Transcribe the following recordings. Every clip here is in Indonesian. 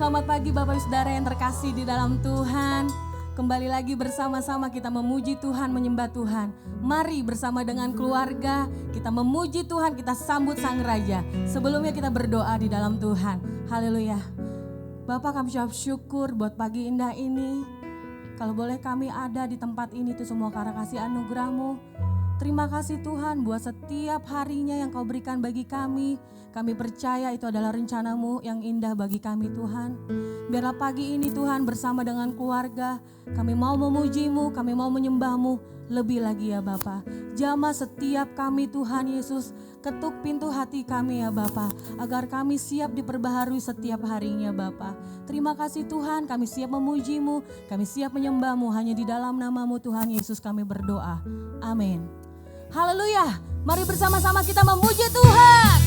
Selamat pagi Bapak Ibu Saudara yang terkasih di dalam Tuhan. Kembali lagi bersama-sama kita memuji Tuhan, menyembah Tuhan. Mari bersama dengan keluarga kita memuji Tuhan, kita sambut Sang Raja. Sebelumnya kita berdoa di dalam Tuhan. Haleluya. Bapak, kami ucap syukur buat pagi indah ini. Kalau boleh kami ada di tempat ini itu semua karena kasih anugerah-Mu. Terima kasih Tuhan buat setiap harinya yang Kau berikan bagi kami. Kami percaya itu adalah rencana-Mu yang indah bagi kami Tuhan. Biarlah pagi ini Tuhan bersama dengan keluarga, kami mau memuji-Mu, kami mau menyembah-Mu lebih lagi ya Bapa. Jamah setiap kami Tuhan Yesus, ketuk pintu hati kami ya Bapa, agar kami siap diperbaharui setiap harinya Bapa. Terima kasih Tuhan, kami siap memuji-Mu, kami siap menyembah-Mu, hanya di dalam nama-Mu Tuhan Yesus kami berdoa. Amin. Haleluya, mari bersama-sama kita memuji Tuhan.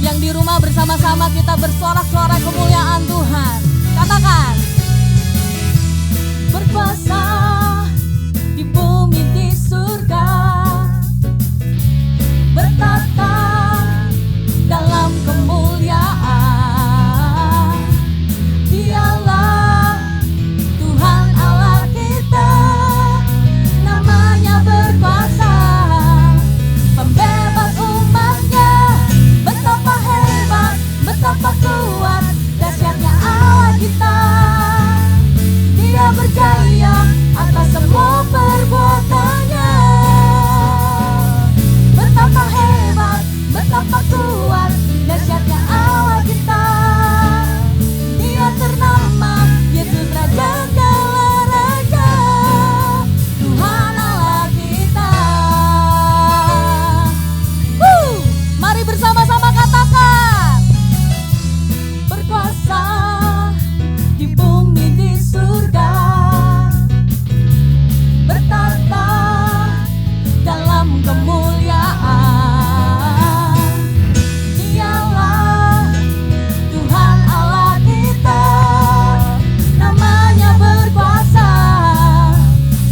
Yang di rumah bersama-sama kita bersorak-sorai kemuliaan Tuhan. Katakan, berkuasa di bumi di surga, bertata dalam kemuliaan. Dialah Tuhan Allah kita, namanya berkuasa, pembebas umatnya. Betapa hebat, betapa kuat, dahsyatnya Allah kita. Dia berjaya atas semua perbuatannya. Betapa hebat, betapa kuat, dahsyatnya Allah kita. Dia ternama Yesus Raja segala raja, Tuhan Allah kita. Mari bersama-sama katakan, berkuasa di bumi di surga, bertata dalam kemuliaan. Dialah Tuhan Allah kita, namanya berkuasa,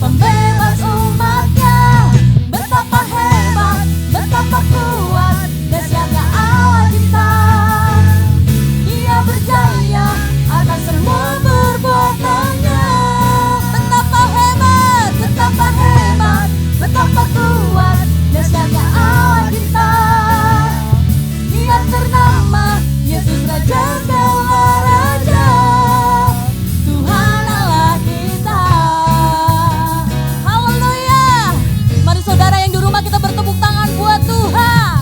pembebas umatnya. Betapa hebat, betapa kuat, dahsyatnya Allah kita. Dia berjaya atas semua perbuatannya. Betapa hebat, betapa hebat, betapa kuat, dahsyatnya Allah kita. Dia ternama Yesus Raja segala raja, Tuhan Allah kita. Haleluya. Mari saudara yang di rumah kita bertepuk tangan buat Tuhan.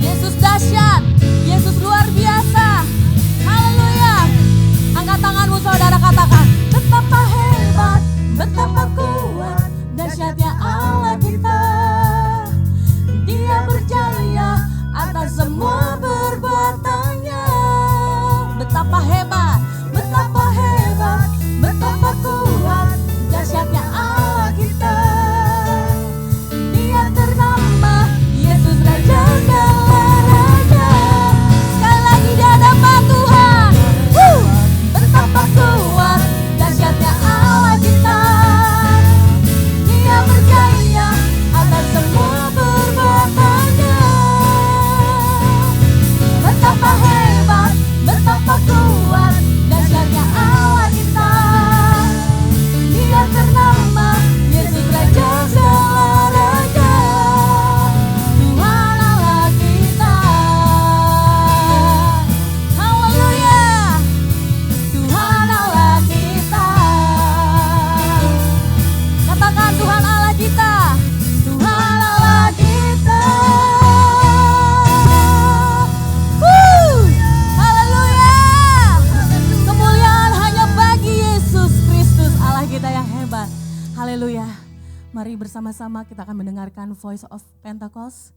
Yesus dahsyat, Yesus luar biasa. Haleluya. Angkat tanganmu saudara, katakan, betapa hebat, betapa kuat, dahsyatnya Allah kita. Dia berjaya atas semua perbuatannya. Betapa hebat, betapa hebat, betapa kuat, dahsyatnya Allah kita. Dia ternama Yesus Raja segala raja. Sekali lagi di hadapan Tuhan. Betapa kuat, dahsyatnya Allah kita. Dia berjaya atas semua perbuatannya. Betapa hebat, betapa kuat, dahsyatnya Allah kita. Dia ternama Yesus Raja segala raja, Tuhan Allah kita. Haleluya, Tuhan Allah kita. Katakan, Tuhan Allah kita, Tuhan Allah kita. Haleluya. Kemuliaan hanya bagi Yesus Kristus Allah kita yang hebat. Haleluya. Mari bersama-sama kita akan mendengarkan Voice of Pentecost.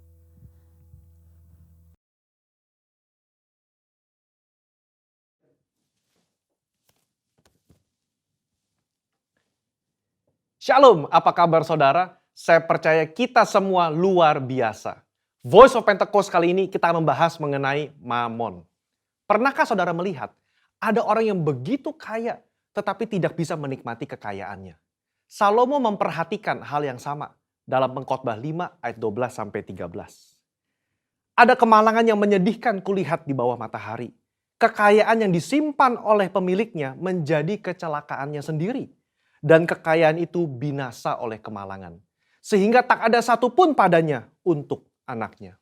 Shalom, apa kabar saudara? Saya percaya kita semua luar biasa. Voice of Pentecost kali ini kita akan membahas mengenai Mamon. Pernahkah saudara melihat ada orang yang begitu kaya tetapi tidak bisa menikmati kekayaannya? Salomo memperhatikan hal yang sama dalam Pengkhotbah 5 ayat 12 sampai 13. Ada kemalangan yang menyedihkan kulihat di bawah matahari. Kekayaan yang disimpan oleh pemiliknya menjadi kecelakaannya sendiri. Dan kekayaan itu binasa oleh kemalangan. Sehingga tak ada satupun padanya untuk anaknya.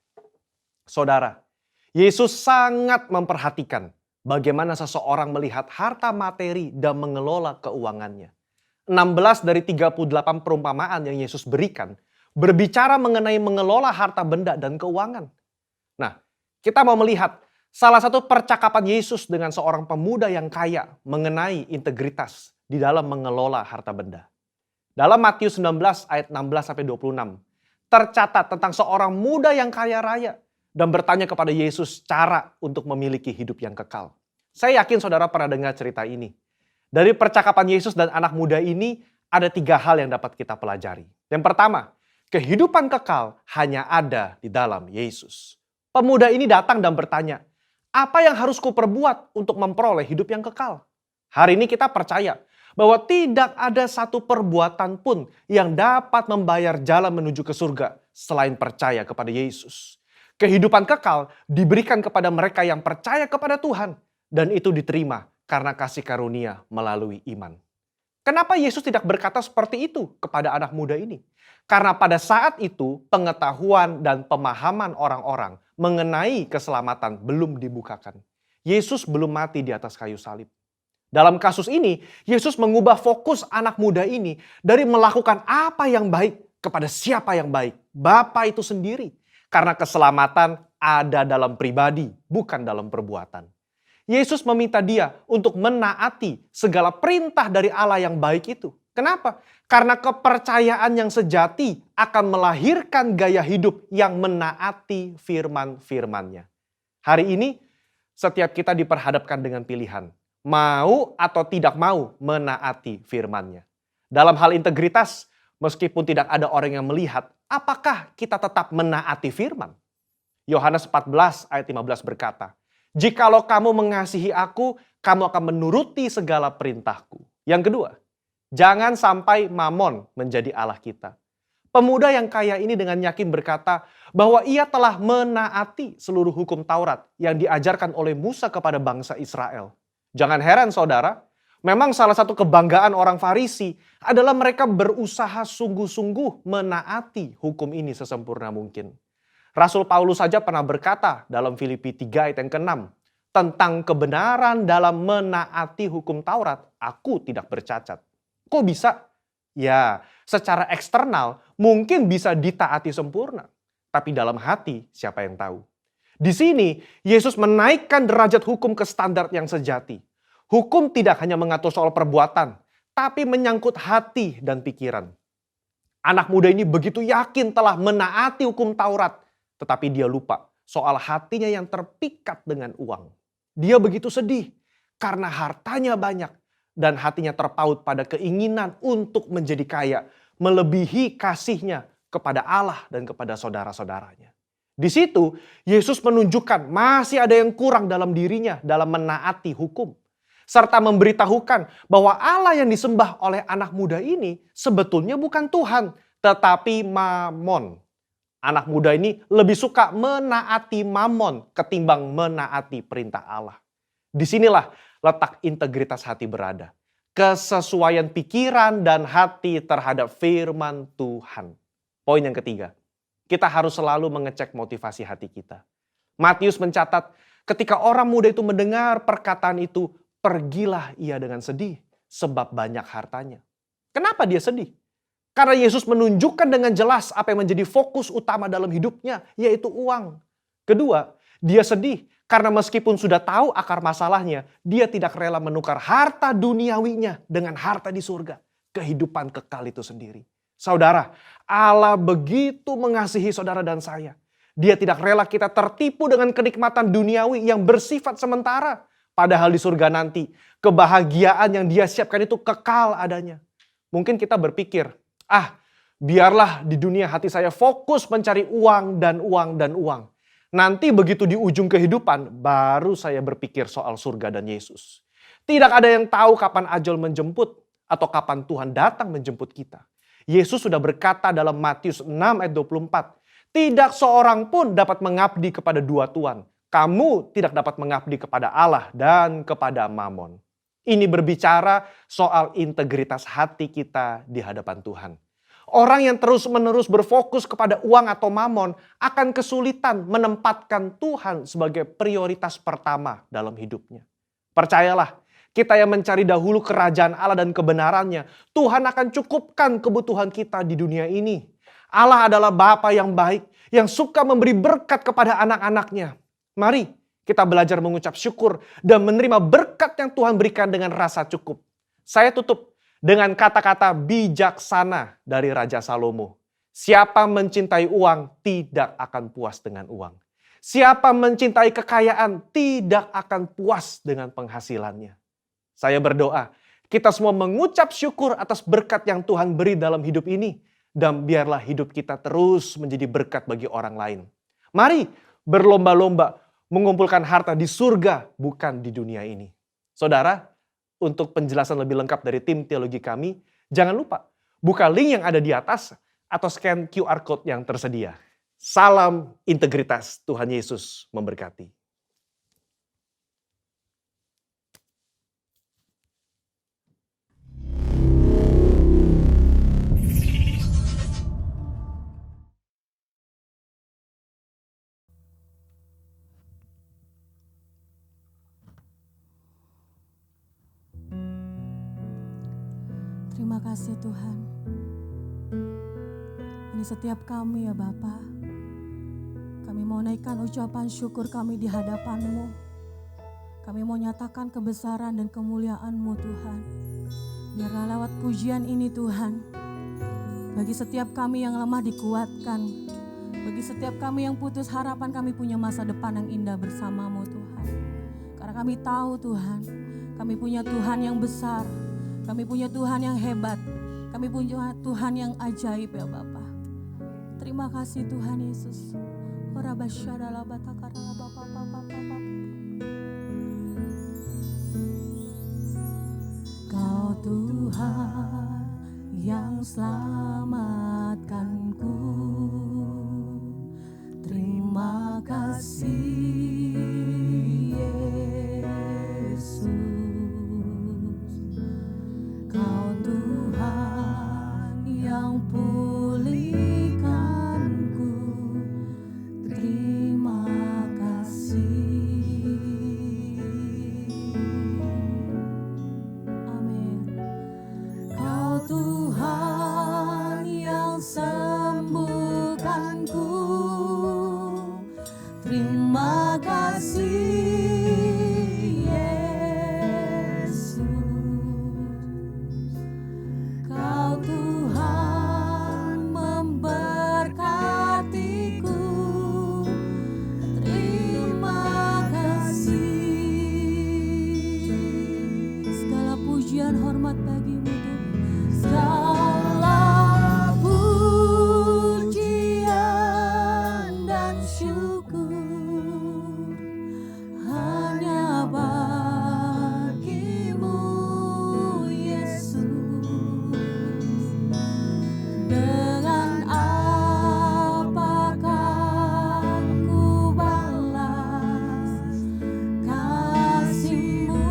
Saudara, Yesus sangat memperhatikan bagaimana seseorang melihat harta materi dan mengelola keuangannya. 16 dari 38 perumpamaan yang Yesus berikan berbicara mengenai mengelola harta benda dan keuangan. Nah, kita mau melihat salah satu percakapan Yesus dengan seorang pemuda yang kaya mengenai integritas di dalam mengelola harta benda. Dalam Matius 19 ayat 16 sampai 26, tercatat tentang seorang muda yang kaya raya dan bertanya kepada Yesus cara untuk memiliki hidup yang kekal. Saya yakin saudara pernah dengar cerita ini. Dari percakapan Yesus dan anak muda ini ada 3 hal yang dapat kita pelajari. Yang pertama, kehidupan kekal hanya ada di dalam Yesus. Pemuda ini datang dan bertanya, apa yang harus kuperbuat untuk memperoleh hidup yang kekal? Hari ini kita percaya bahwa tidak ada satu perbuatan pun yang dapat membayar jalan menuju ke surga selain percaya kepada Yesus. Kehidupan kekal diberikan kepada mereka yang percaya kepada Tuhan dan itu diterima karena kasih karunia melalui iman. Kenapa Yesus tidak berkata seperti itu kepada anak muda ini? Karena pada saat itu pengetahuan dan pemahaman orang-orang mengenai keselamatan belum dibukakan. Yesus belum mati di atas kayu salib. Dalam kasus ini, Yesus mengubah fokus anak muda ini dari melakukan apa yang baik kepada siapa yang baik. Bapa itu sendiri. Karena keselamatan ada dalam pribadi, bukan dalam perbuatan. Yesus meminta dia untuk menaati segala perintah dari Allah yang baik itu. Kenapa? Karena kepercayaan yang sejati akan melahirkan gaya hidup yang menaati firman-firmannya. Hari ini, setiap kita diperhadapkan dengan pilihan. Mau atau tidak mau menaati firman-Nya. Dalam hal integritas, meskipun tidak ada orang yang melihat, apakah kita tetap menaati firman? Yohanes 14 ayat 15 berkata, jikalau kamu mengasihi aku, kamu akan menuruti segala perintahku. Yang kedua, jangan sampai mamon menjadi Allah kita. Pemuda yang kaya ini dengan yakin berkata bahwa ia telah menaati seluruh hukum Taurat yang diajarkan oleh Musa kepada bangsa Israel. Jangan heran saudara, memang salah satu kebanggaan orang Farisi adalah mereka berusaha sungguh-sungguh menaati hukum ini sesempurna mungkin. Rasul Paulus saja pernah berkata dalam Filipi 3 ayat yang ke-6, tentang kebenaran dalam menaati hukum Taurat, aku tidak bercacat. Kok bisa? Ya, secara eksternal mungkin bisa ditaati sempurna. Tapi dalam hati siapa yang tahu? Di sini Yesus menaikkan derajat hukum ke standar yang sejati. Hukum tidak hanya mengatur soal perbuatan, tapi menyangkut hati dan pikiran. Anak muda ini begitu yakin telah menaati hukum Taurat, tetapi dia lupa soal hatinya yang terpikat dengan uang. Dia begitu sedih karena hartanya banyak dan hatinya terpaut pada keinginan untuk menjadi kaya, melebihi kasihnya kepada Allah dan kepada saudara-saudaranya. Di situ Yesus menunjukkan masih ada yang kurang dalam dirinya dalam menaati hukum. Serta memberitahukan bahwa Allah yang disembah oleh anak muda ini sebetulnya bukan Tuhan, tetapi Mamon. Anak muda ini lebih suka menaati Mamon ketimbang menaati perintah Allah. Disinilah letak integritas hati berada. Kesesuaian pikiran dan hati terhadap firman Tuhan. Poin yang ketiga, kita harus selalu mengecek motivasi hati kita. Matius mencatat, ketika orang muda itu mendengar perkataan itu, pergilah ia dengan sedih sebab banyak hartanya. Kenapa dia sedih? Karena Yesus menunjukkan dengan jelas apa yang menjadi fokus utama dalam hidupnya, yaitu uang. Kedua, dia sedih karena meskipun sudah tahu akar masalahnya, dia tidak rela menukar harta duniawinya dengan harta di surga. Kehidupan kekal itu sendiri. Saudara, Allah begitu mengasihi saudara dan saya. Dia tidak rela kita tertipu dengan kenikmatan duniawi yang bersifat sementara. Padahal di surga nanti, kebahagiaan yang dia siapkan itu kekal adanya. Mungkin kita berpikir, biarlah di dunia hati saya fokus mencari uang dan uang dan uang. Nanti begitu di ujung kehidupan, baru saya berpikir soal surga dan Yesus. Tidak ada yang tahu kapan ajal menjemput. atau kapan Tuhan datang menjemput kita. Yesus sudah berkata dalam Matius 6 ayat 24, tidak seorang pun dapat mengabdi kepada dua tuan. Kamu tidak dapat mengabdi kepada Allah dan kepada Mamon. Ini berbicara soal integritas hati kita di hadapan Tuhan. Orang yang terus-menerus berfokus kepada uang atau mamon akan kesulitan menempatkan Tuhan sebagai prioritas pertama dalam hidupnya. Percayalah, kita yang mencari dahulu kerajaan Allah dan kebenarannya, Tuhan akan cukupkan kebutuhan kita di dunia ini. Allah adalah Bapa yang baik, yang suka memberi berkat kepada anak-anaknya. Mari kita belajar mengucap syukur dan menerima berkat yang Tuhan berikan dengan rasa cukup. Saya tutup dengan kata-kata bijaksana dari Raja Salomo. Siapa mencintai uang tidak akan puas dengan uang. Siapa mencintai kekayaan tidak akan puas dengan penghasilannya. Saya berdoa, kita semua mengucap syukur atas berkat yang Tuhan beri dalam hidup ini. Dan biarlah hidup kita terus menjadi berkat bagi orang lain. Mari berlomba-lomba mengumpulkan harta di surga, bukan di dunia ini. Saudara, untuk penjelasan lebih lengkap dari tim teologi kami, jangan lupa buka link yang ada di atas atau scan QR Code yang tersedia. Salam integritas, Tuhan Yesus memberkati. Terima kasih Tuhan. Ini setiap kami ya Bapa. Kami mau naikkan ucapan syukur kami di hadapan-Mu. Kami mau nyatakan kebesaran dan kemuliaan-Mu Tuhan. Biarlah lewat pujian ini Tuhan, bagi setiap kami yang lemah dikuatkan. Bagi setiap kami yang putus harapan, kami punya masa depan yang indah bersama-Mu Tuhan. Karena kami tahu Tuhan, kami punya Tuhan yang besar. Kami punya Tuhan yang hebat. Kami punya Tuhan yang ajaib ya Bapa. Terima kasih Tuhan Yesus. Kau Tuhan yang selamatkanku. Terima kasih Yesus. Kau Tuhan yang pulihkanku, terima kasih. Amin. Kau Tuhan yang sembuhkanku, terima kasih. Hormat bagimu Tuhan. Segala pujian dan syukur hanya bagimu Yesus. Dengan apakah ku balas kasih-Mu?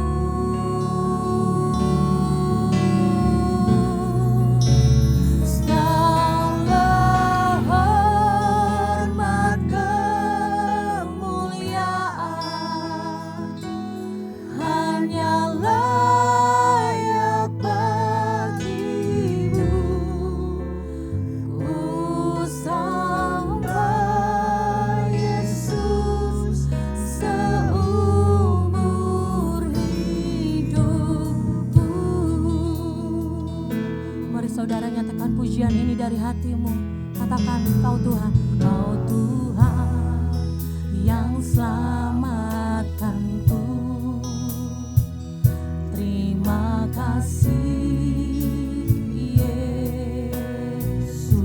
Saudara, nyatakan pujian ini dari hatimu. Katakan, Kau Tuhan, Kau Tuhan yang selamatkanku. Terima kasih Yesus.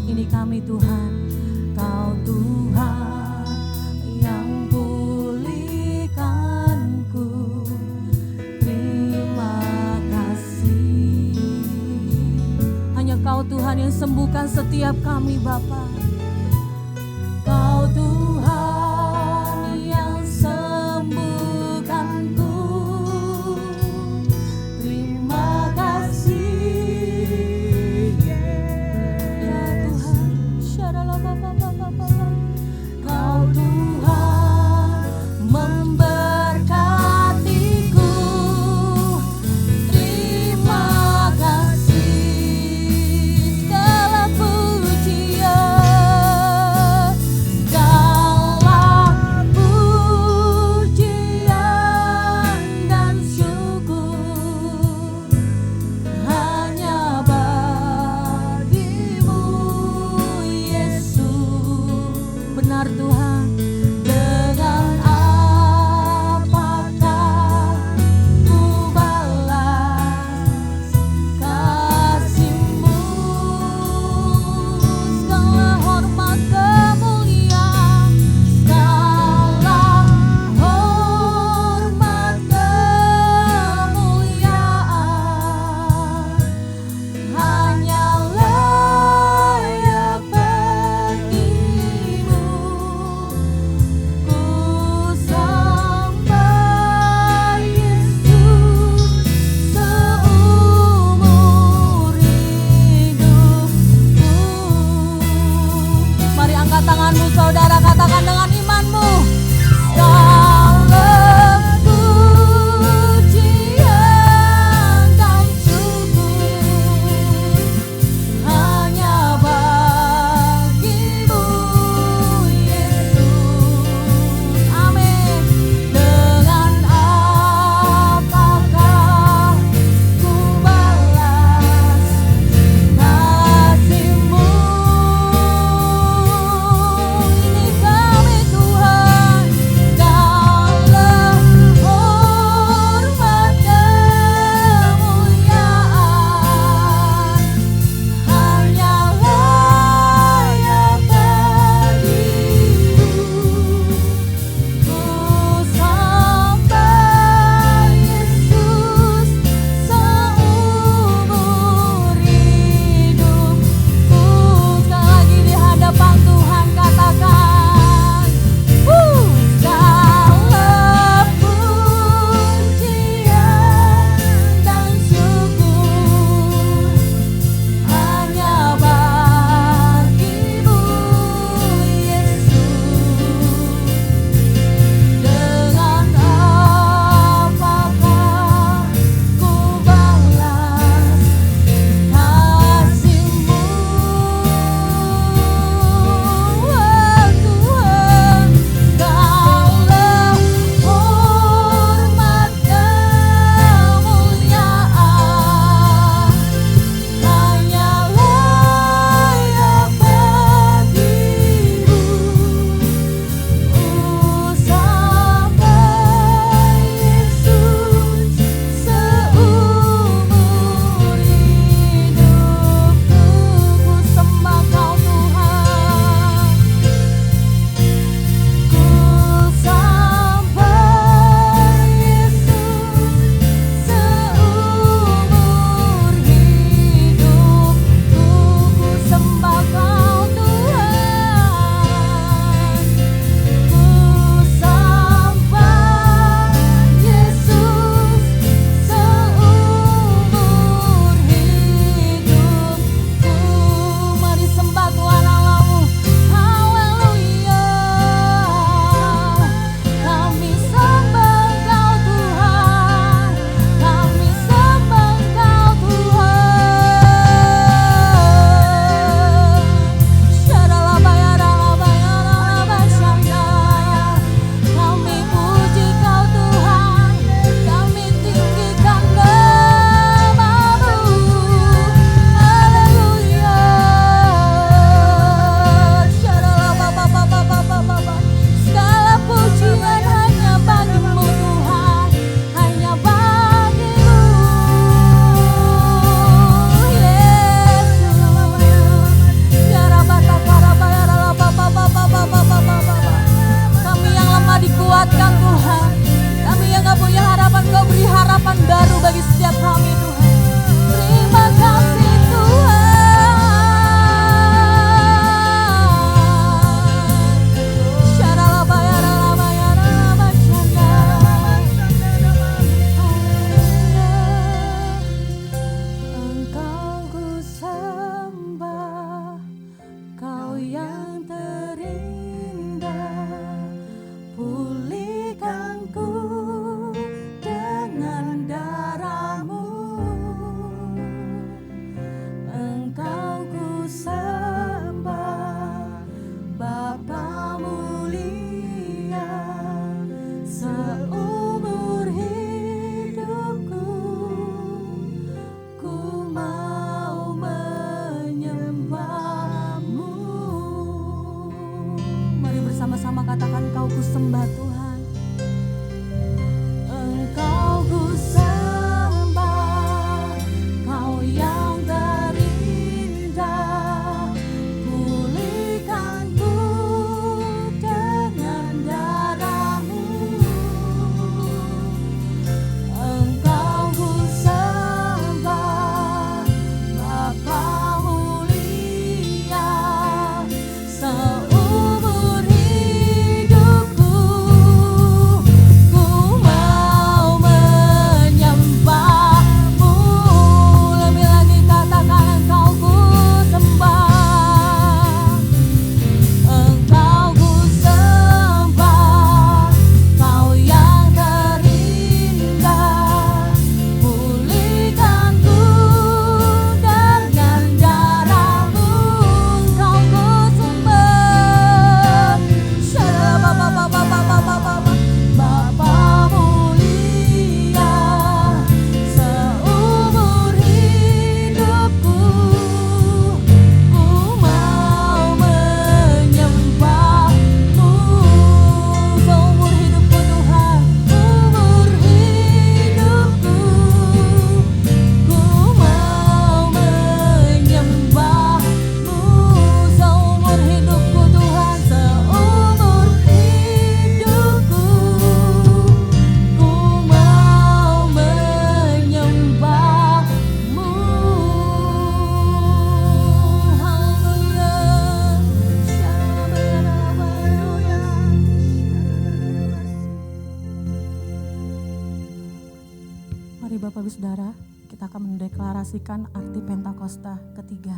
Ini kami Tuhan, Kau Tuhan yang pulihkanku. Terima kasih. Engkau Tuhan yang sembuhkan setiap kami Bapa. Kau Tuhan yang sembuhkanku. Terima kasih ya Tuhan. Kau Tuhan memberkatiku. Terima kasih segala pujian. Mari Bapak Ibu Saudara, kita akan mendeklarasikan arti Pentakosta ketiga.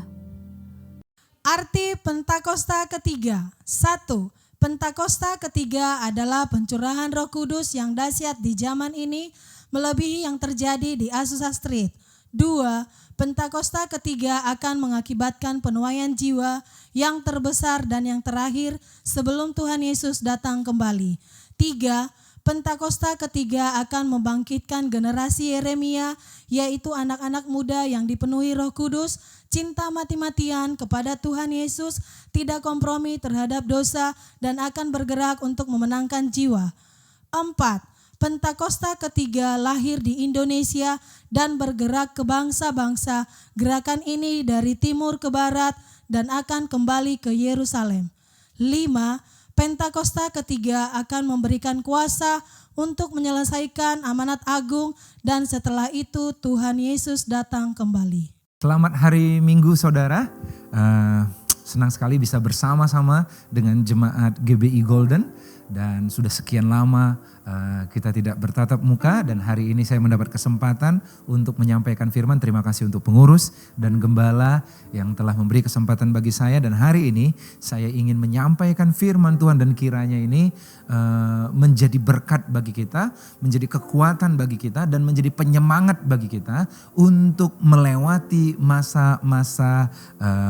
Arti Pentakosta ketiga. 1. Pentakosta ketiga adalah pencurahan Roh Kudus yang dahsyat di zaman ini melebihi yang terjadi di Azusa Street. 2. Pentakosta ketiga akan mengakibatkan penuaian jiwa yang terbesar dan yang terakhir sebelum Tuhan Yesus datang kembali. 3. Pentakosta ketiga akan membangkitkan generasi Yeremia, yaitu anak-anak muda yang dipenuhi Roh Kudus, cinta mati-matian kepada Tuhan Yesus, tidak kompromi terhadap dosa, dan akan bergerak untuk memenangkan jiwa. 4. Pentakosta ketiga lahir di Indonesia dan bergerak ke bangsa-bangsa. Gerakan ini dari timur ke barat dan akan kembali ke Yerusalem. 5. Pentakosta ketiga akan memberikan kuasa untuk menyelesaikan amanat agung dan setelah itu Tuhan Yesus datang kembali. Selamat hari Minggu saudara, senang sekali bisa bersama-sama dengan jemaat GBI Golden dan sudah sekian lama kita tidak bertatap muka dan hari ini saya mendapat kesempatan untuk menyampaikan firman. Terima kasih untuk pengurus dan gembala yang telah memberi kesempatan bagi saya dan hari ini saya ingin menyampaikan firman Tuhan dan kiranya ini menjadi berkat bagi kita, menjadi kekuatan bagi kita dan menjadi penyemangat bagi kita untuk melewati masa-masa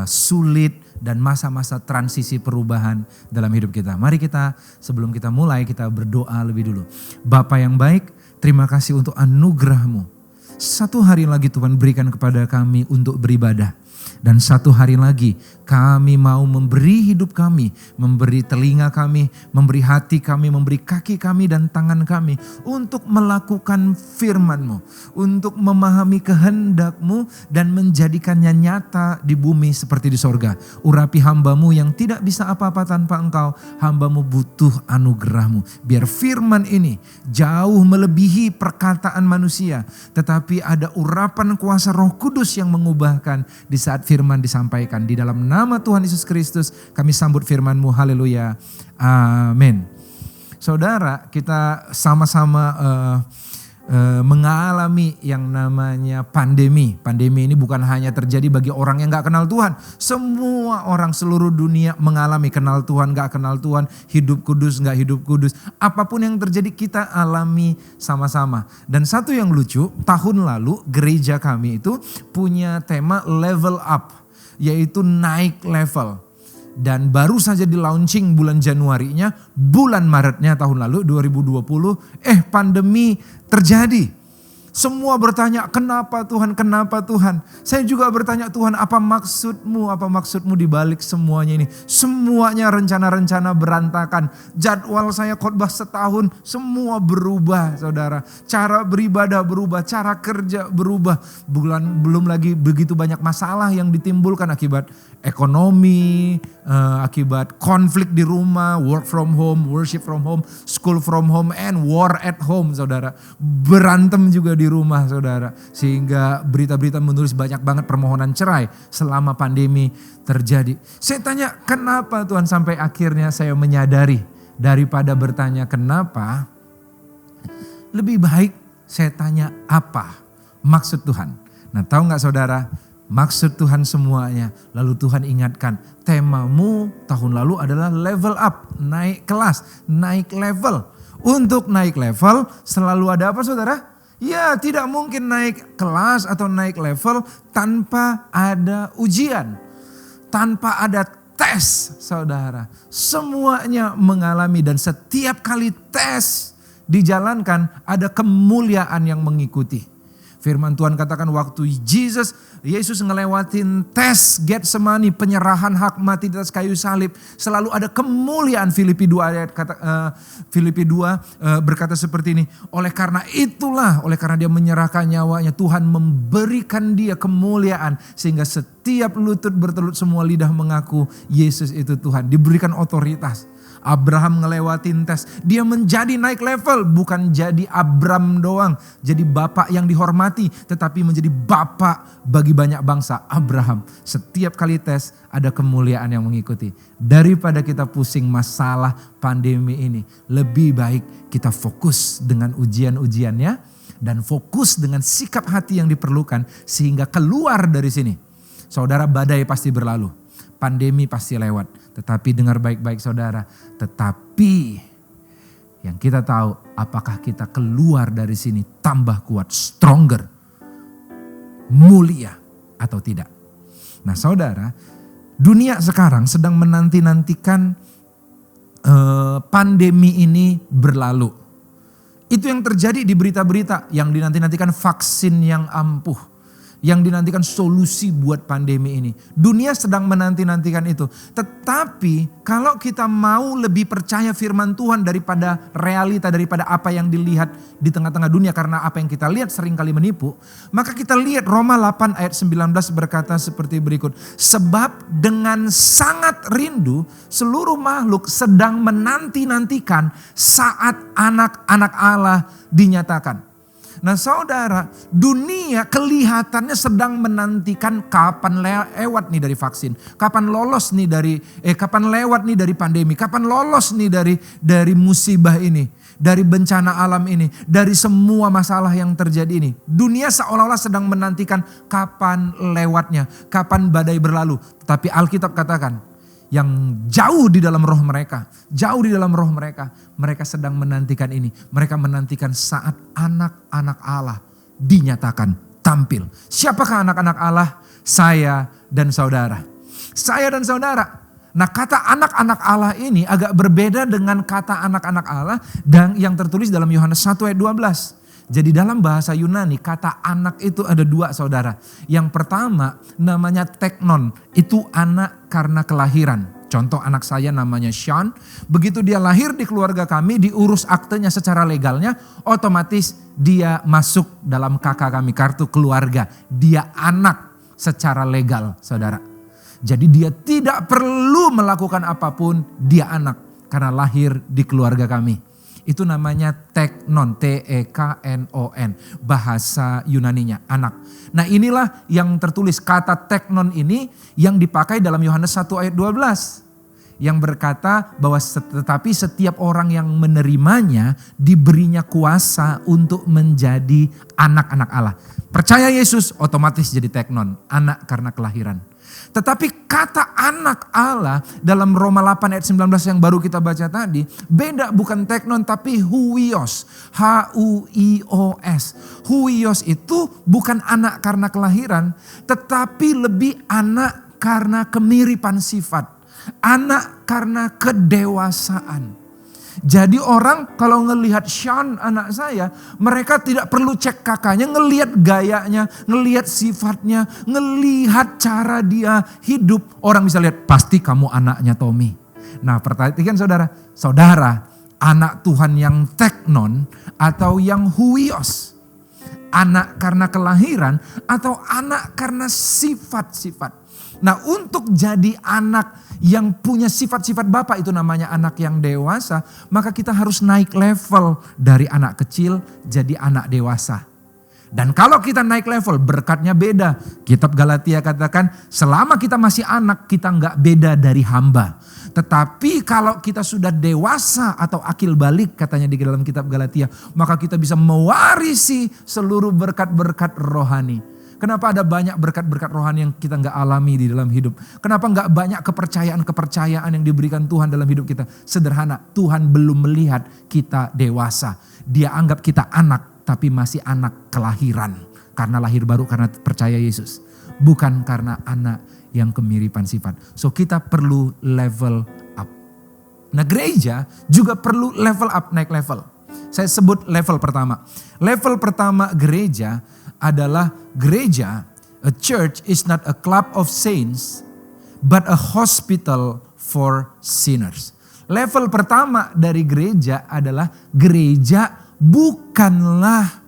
sulit dan masa-masa transisi perubahan dalam hidup kita. Mari kita sebelum kita mulai kita berdoa lebih dulu. Bapa yang baik, terima kasih untuk anugerah-Mu. Satu hari lagi Tuhan berikan kepada kami untuk beribadah. Dan satu hari lagi kami mau memberi hidup kami, memberi telinga kami, memberi hati kami, memberi kaki kami dan tangan kami untuk melakukan firman-Mu, untuk memahami kehendak-Mu dan menjadikannya nyata di bumi seperti di sorga. Urapi hamba-Mu yang tidak bisa apa-apa tanpa Engkau, hamba-Mu butuh anugerah-Mu. Biar firman ini jauh melebihi perkataan manusia, tetapi ada urapan kuasa Roh Kudus yang mengubahkan di saat firman disampaikan. Di dalam nama Tuhan Yesus Kristus kami sambut firman-Mu. Haleluya. Amin. Saudara, kita sama-sama mengalami yang namanya pandemi. Pandemi ini bukan hanya terjadi bagi orang yang gak kenal Tuhan. Semua orang seluruh dunia mengalami kenal Tuhan, gak kenal Tuhan, hidup kudus, gak hidup kudus. Apapun yang terjadi kita alami sama-sama. Dan satu yang lucu, tahun lalu gereja kami itu punya tema level up, yaitu naik level. Dan baru saja di launching bulan Januarinya, bulan Maretnya tahun lalu 2020, pandemi terjadi. Semua bertanya, kenapa Tuhan, kenapa Tuhan? Saya juga bertanya, Tuhan apa maksudmu di balik semuanya ini? Semuanya rencana-rencana berantakan. Jadwal saya khotbah setahun, semua berubah saudara. Cara beribadah berubah, cara kerja berubah. Belum lagi begitu banyak masalah yang ditimbulkan akibat ekonomi, akibat konflik di rumah, work from home, worship from home, school from home, and war at home saudara. Berantem juga di rumah saudara. Sehingga berita-berita menulis banyak banget permohonan cerai selama pandemi terjadi. Saya tanya kenapa Tuhan, sampai akhirnya saya menyadari daripada bertanya kenapa, lebih baik saya tanya apa maksud Tuhan. Nah tahu gak saudara, maksud Tuhan semuanya. Lalu Tuhan ingatkan, temamu tahun lalu adalah level up, naik kelas, naik level. Untuk naik level selalu ada apa saudara? Ya tidak mungkin naik kelas atau naik level tanpa ada ujian, tanpa ada tes saudara. Semuanya mengalami dan setiap kali tes dijalankan ada kemuliaan yang mengikuti. Firman Tuhan katakan waktu Yesus ngelewatin tes Getsemani, penyerahan hak mati di atas kayu salib, selalu ada kemuliaan. Filipi 2 berkata seperti ini, oleh karena dia menyerahkan nyawanya, Tuhan memberikan dia kemuliaan sehingga setiap lutut bertelut, semua lidah mengaku Yesus itu Tuhan, diberikan otoritas. Abraham ngelewatin tes, dia menjadi naik level, bukan jadi Abram doang, jadi bapak yang dihormati, tetapi menjadi bapak bagi banyak bangsa. Abraham, setiap kali tes ada kemuliaan yang mengikuti. Daripada kita pusing masalah pandemi ini, lebih baik kita fokus dengan ujian-ujiannya, dan fokus dengan sikap hati yang diperlukan sehingga keluar dari sini. Saudara, badai pasti berlalu, pandemi pasti lewat, tetapi dengar baik-baik saudara, tetapi yang kita tahu apakah kita keluar dari sini tambah kuat, stronger, mulia atau tidak. Nah saudara, dunia sekarang sedang menanti-nantikan pandemi ini berlalu. Itu yang terjadi di berita-berita, yang dinanti-nantikan vaksin yang ampuh, yang dinantikan solusi buat pandemi ini. Dunia sedang menanti-nantikan itu. Tetapi kalau kita mau lebih percaya firman Tuhan daripada realita, daripada apa yang dilihat di tengah-tengah dunia, karena apa yang kita lihat seringkali menipu, maka kita lihat Roma 8 ayat 19 berkata seperti berikut. Sebab dengan sangat rindu seluruh makhluk sedang menanti-nantikan saat anak-anak Allah dinyatakan. Nah saudara, dunia kelihatannya sedang menantikan kapan lewat nih dari vaksin, kapan lolos nih kapan lewat nih dari pandemi, kapan lolos nih dari musibah ini, dari bencana alam ini, dari semua masalah yang terjadi ini. Dunia seolah-olah sedang menantikan kapan lewatnya, kapan badai berlalu. Tetapi Alkitab katakan, yang jauh di dalam roh mereka, mereka sedang menantikan ini. Mereka menantikan saat anak-anak Allah dinyatakan tampil. Siapakah anak-anak Allah? Saya dan saudara. Saya dan saudara. Nah kata anak-anak Allah ini agak berbeda dengan kata anak-anak Allah dan yang tertulis dalam Yohanes 1 ayat 12. Jadi dalam bahasa Yunani kata anak itu ada dua saudara. Yang pertama namanya teknon, itu anak karena kelahiran. Contoh anak saya namanya Sean, begitu dia lahir di keluarga kami, diurus aktenya secara legalnya, otomatis dia masuk dalam KK kami, kartu keluarga. Dia anak secara legal saudara. Jadi dia tidak perlu melakukan apapun, dia anak karena lahir di keluarga kami. Itu namanya teknon, T-E-K-N-O-N, bahasa Yunaninya, anak. Nah inilah yang tertulis, kata teknon ini yang dipakai dalam Yohanes 1 ayat 12. Yang berkata bahwa tetapi setiap orang yang menerimanya diberinya kuasa untuk menjadi anak-anak Allah. Percaya Yesus otomatis jadi teknon, anak karena kelahiran. Tetapi kata anak Allah dalam Roma 8 ayat 19 yang baru kita baca tadi, beda, bukan teknon tapi huios, H-U-I-O-S. Huios itu bukan anak karena kelahiran, tetapi lebih anak karena kemiripan sifat, anak karena kedewasaan. Jadi orang kalau ngelihat Sean anak saya, mereka tidak perlu cek kakaknya, ngelihat gayanya, ngelihat sifatnya, ngelihat cara dia hidup. Orang bisa lihat, pasti kamu anaknya Tommy. Nah perhatikan saudara, anak Tuhan yang teknon atau yang huios, anak karena kelahiran atau anak karena sifat-sifat. Nah untuk jadi anak yang punya sifat-sifat Bapa, itu namanya anak yang dewasa, maka kita harus naik level dari anak kecil jadi anak dewasa. Dan kalau kita naik level, berkatnya beda. Kitab Galatia katakan selama kita masih anak, kita nggak beda dari hamba. Tetapi kalau kita sudah dewasa atau akil balik katanya di dalam kitab Galatia, maka kita bisa mewarisi seluruh berkat-berkat rohani. Kenapa ada banyak berkat-berkat rohani yang kita nggak alami di dalam hidup? Kenapa nggak banyak kepercayaan-kepercayaan yang diberikan Tuhan dalam hidup kita? Sederhana, Tuhan belum melihat kita dewasa. Dia anggap kita anak, tapi masih anak kelahiran. Karena lahir baru, karena percaya Yesus. Bukan karena anak yang kemiripan sifat. So kita perlu level up. Nah gereja juga perlu level up, naik level. Saya sebut level pertama. Level pertama gereja adalah gereja, a church is not a club of saints, but a hospital for sinners. Level pertama dari gereja adalah gereja bukanlah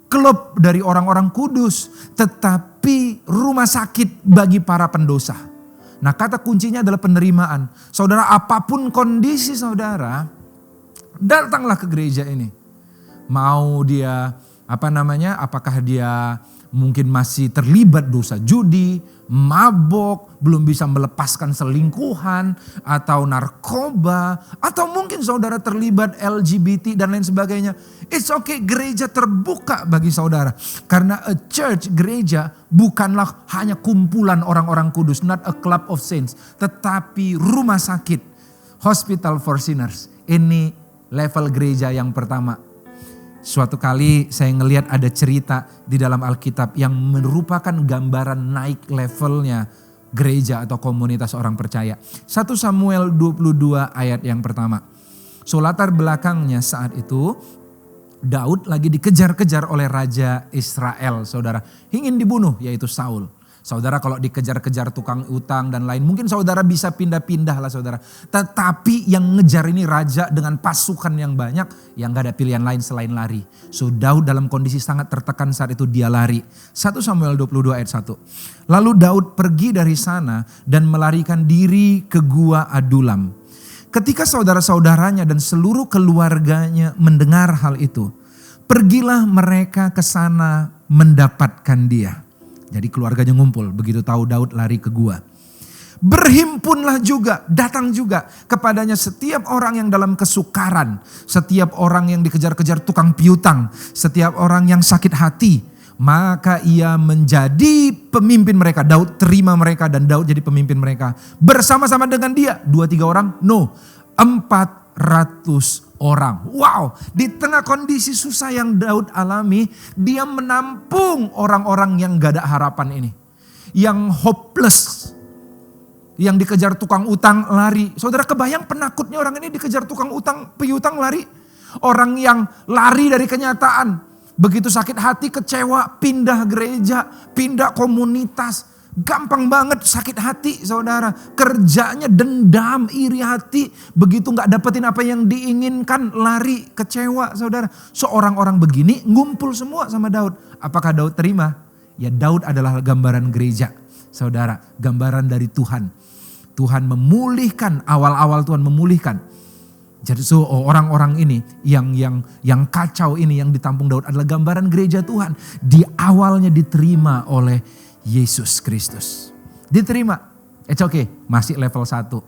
klub dari orang-orang kudus, tetapi rumah sakit bagi para pendosa. Nah kata kuncinya adalah penerimaan. Saudara, apapun kondisi saudara, datanglah ke gereja ini. Mau dia Apakah dia mungkin masih terlibat dosa judi, mabok, belum bisa melepaskan selingkuhan, atau narkoba, atau mungkin saudara terlibat LGBT dan lain sebagainya. It's okay, gereja terbuka bagi saudara. Karena a church, gereja bukanlah hanya kumpulan orang-orang kudus, not a club of saints, tetapi rumah sakit, hospital for sinners. Ini level gereja yang pertama. Suatu kali saya ngelihat ada cerita di dalam Alkitab yang merupakan gambaran naik levelnya gereja atau komunitas orang percaya. 1 Samuel 22 ayat yang pertama. So latar belakangnya saat itu Daud lagi dikejar-kejar oleh Raja Israel, saudara. Ingin dibunuh, yaitu Saul. Saudara kalau dikejar-kejar tukang utang dan lain, mungkin saudara bisa pindah-pindah lah saudara. Tetapi yang ngejar ini raja dengan pasukan yang banyak, yang gak ada pilihan lain selain lari. So Daud dalam kondisi sangat tertekan saat itu dia lari. 1 Samuel 22 ayat 1. Lalu Daud pergi dari sana dan melarikan diri ke gua Adulam. Ketika saudara-saudaranya dan seluruh keluarganya mendengar hal itu, pergilah mereka ke sana mendapatkan dia. Jadi keluarganya ngumpul, begitu tahu Daud lari ke gua. Berhimpunlah juga, datang juga kepadanya setiap orang yang dalam kesukaran, setiap orang yang dikejar-kejar tukang piutang, setiap orang yang sakit hati. Maka ia menjadi pemimpin mereka. Daud terima mereka dan Daud jadi pemimpin mereka. Bersama-sama dengan dia, 2-3 orang? No, 400 orang. Wow, di tengah kondisi susah yang Daud alami, dia menampung orang-orang yang gak ada harapan ini. Yang hopeless, yang dikejar tukang utang lari. Saudara kebayang penakutnya orang ini dikejar tukang utang, piutang lari. Orang yang lari dari kenyataan. Begitu sakit hati, kecewa, pindah gereja, pindah komunitas. Gampang banget sakit hati saudara. Kerjanya dendam, iri hati. Begitu gak dapetin apa yang diinginkan, lari, kecewa saudara. Seorang-orang begini ngumpul semua sama Daud. Apakah Daud terima? Ya Daud adalah gambaran gereja saudara. Gambaran dari Tuhan. Tuhan memulihkan, awal-awal Tuhan memulihkan. Jadi orang-orang ini yang kacau ini yang ditampung Daud adalah gambaran gereja Tuhan. Di awalnya diterima oleh Yesus Kristus. Diterima. It's okay, masih level 1.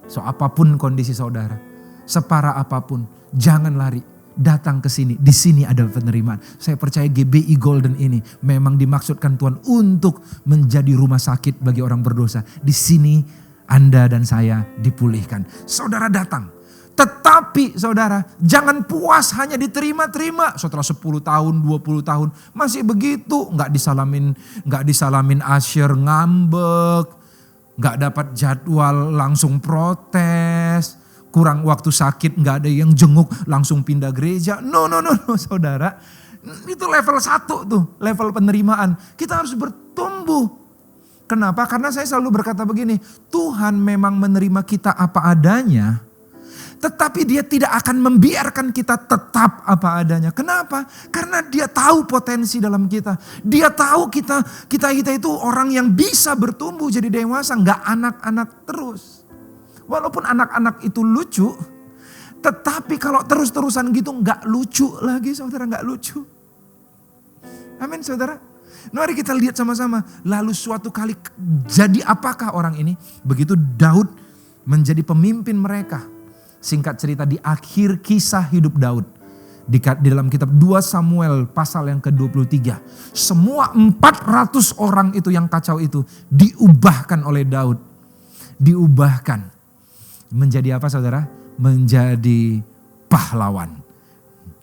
So apapun kondisi saudara, separah apapun, jangan lari. Datang ke sini, di sini ada penerimaan. Saya percaya GBI Golden ini memang dimaksudkan Tuhan untuk menjadi rumah sakit bagi orang berdosa. Di sini Anda dan saya dipulihkan. Saudara datang. Tetapi saudara, jangan puas hanya diterima-terima. Setelah 10 tahun, 20 tahun, masih begitu. Gak disalamin asyir, ngambek. Gak dapat jadwal, langsung protes. Kurang waktu sakit, gak ada yang jenguk, langsung pindah gereja. No saudara. Itu level 1 tuh, level penerimaan. Kita harus bertumbuh. Kenapa? Karena saya selalu berkata begini, Tuhan memang menerima kita apa adanya. Tetapi dia tidak akan membiarkan kita tetap apa adanya. Kenapa? Karena dia tahu potensi dalam kita. Dia tahu kita itu orang yang bisa bertumbuh jadi dewasa. Gak anak-anak terus. Walaupun anak-anak itu lucu. Tetapi kalau terus-terusan gitu gak lucu lagi saudara, gak lucu. Amin saudara. Mari kita lihat sama-sama. Lalu suatu kali jadi apakah orang ini? Begitu Daud menjadi pemimpin mereka. Singkat cerita di akhir kisah hidup Daud. Di dalam kitab 2 Samuel pasal yang ke-23. Semua 400 orang itu yang kacau itu diubahkan oleh Daud. Diubahkan. Menjadi apa saudara? Menjadi pahlawan.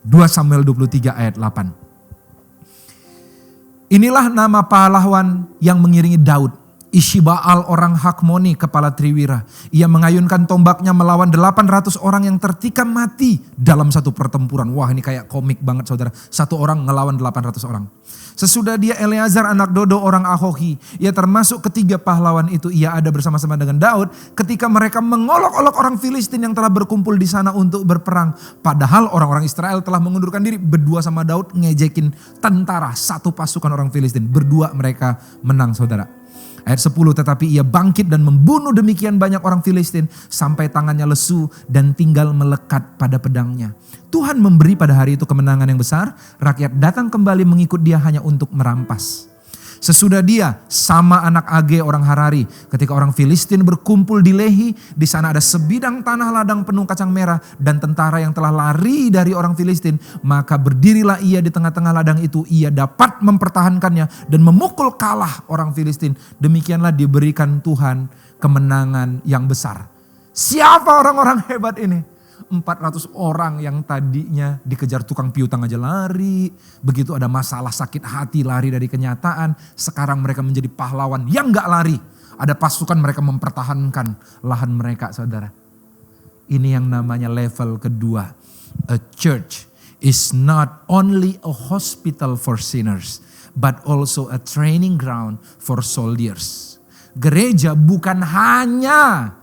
2 Samuel 23 ayat 8. Inilah nama pahlawan yang mengiringi Daud. Ishibaal orang Hakmoni, kepala Triwira. Ia mengayunkan tombaknya melawan 800 orang yang tertikam mati dalam satu pertempuran. Wah ini kayak komik banget saudara. Satu orang ngelawan 800 orang. Sesudah dia Eleazar anak Dodo orang Ahohi. Ia termasuk ketiga pahlawan itu. Ia ada bersama-sama dengan Daud ketika mereka mengolok-olok orang Filistin yang telah berkumpul di sana untuk berperang. Padahal orang-orang Israel telah mengundurkan diri. Berdua sama Daud ngejekin tentara satu pasukan orang Filistin. Berdua mereka menang saudara. Ayat 10, tetapi ia bangkit dan membunuh demikian banyak orang Filistin sampai tangannya lesu dan tinggal melekat pada pedangnya. Tuhan memberi pada hari itu kemenangan yang besar, rakyat datang kembali mengikut dia hanya untuk merampas. Sesudah dia, sama anak Age orang Harari, ketika orang Filistin berkumpul di Lehi, di sana ada sebidang tanah ladang penuh kacang merah dan tentara yang telah lari dari orang Filistin, maka berdirilah ia di tengah-tengah ladang itu, ia dapat mempertahankannya dan memukul kalah orang Filistin. Demikianlah diberikan Tuhan kemenangan yang besar. Siapa orang-orang hebat ini? 400 orang yang tadinya dikejar tukang piutang aja lari. Begitu ada masalah sakit hati lari dari kenyataan. Sekarang mereka menjadi pahlawan yang gak lari. Ada pasukan mereka mempertahankan lahan mereka, saudara. Ini yang namanya level kedua. A church is not only a hospital for sinners, but also a training ground for soldiers. Gereja bukan hanya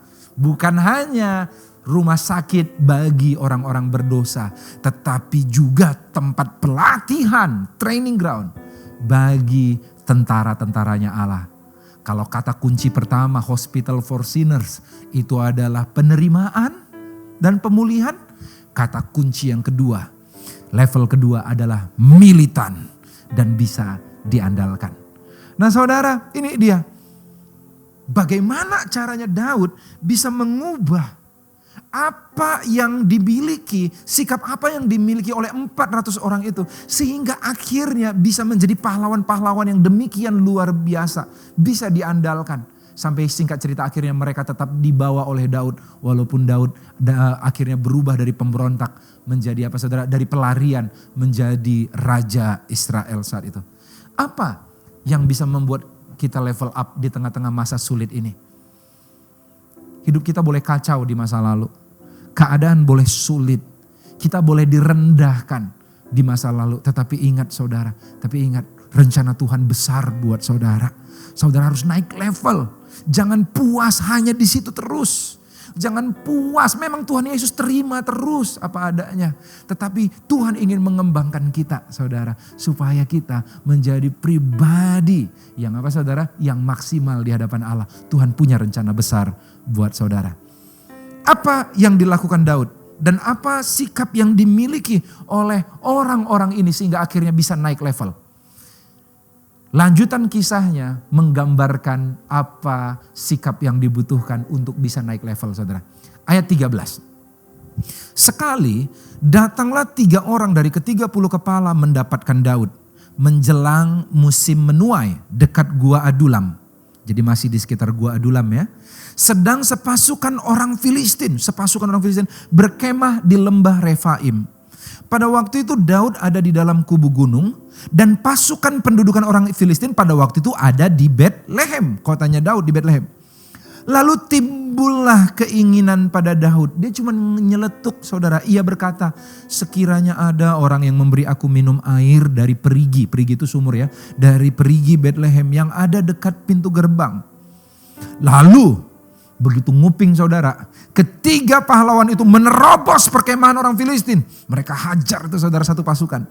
rumah sakit bagi orang-orang berdosa, tetapi juga tempat pelatihan, training ground bagi tentara-tentaranya Allah. Kalau kata kunci pertama hospital for sinners itu adalah penerimaan dan pemulihan, kata kunci yang kedua, level kedua adalah militan dan bisa diandalkan. Nah saudara, ini dia. Bagaimana caranya Daud bisa mengubah apa yang dimiliki, sikap apa yang dimiliki oleh 400 orang itu. Sehingga akhirnya bisa menjadi pahlawan-pahlawan yang demikian luar biasa. Bisa diandalkan. Sampai singkat cerita akhirnya mereka tetap dibawa oleh Daud. Walaupun Daud akhirnya berubah dari pemberontak menjadi apa saudara? Dari pelarian menjadi raja Israel saat itu. Apa yang bisa membuat kita level up di tengah-tengah masa sulit ini? Hidup kita boleh kacau di masa lalu. Keadaan boleh sulit. Kita boleh direndahkan di masa lalu. Tetapi ingat saudara. Tapi ingat rencana Tuhan besar buat saudara. Saudara harus naik level. Jangan puas hanya di situ terus. Jangan puas. Memang Tuhan Yesus terima terus apa adanya. Tetapi Tuhan ingin mengembangkan kita saudara. Supaya kita menjadi pribadi yang apa saudara? Yang maksimal di hadapan Allah. Tuhan punya rencana besar buat saudara. Apa yang dilakukan Daud dan apa sikap yang dimiliki oleh orang-orang ini sehingga akhirnya bisa naik level. Lanjutan kisahnya menggambarkan apa sikap yang dibutuhkan untuk bisa naik level saudara. Ayat 13. Sekali datanglah 3 orang dari ke-30 kepala mendapatkan Daud menjelang musim menuai dekat Gua Adulam. Jadi masih di sekitar Gua Adulam ya. Sedang sepasukan orang Filistin berkemah di lembah Refaim. Pada waktu itu Daud ada di dalam kubu gunung dan pasukan pendudukan orang Filistin pada waktu itu ada di Betlehem, kotanya Daud di Betlehem. Lalu timbullah keinginan pada Daud. Dia cuma nyeletuk saudara. Ia berkata, sekiranya ada orang yang memberi aku minum air dari perigi. Perigi itu sumur ya. Dari perigi Betlehem yang ada dekat pintu gerbang. Lalu begitu nguping saudara, ketiga pahlawan itu menerobos perkemahan orang Filistin. Mereka hajar itu saudara satu pasukan.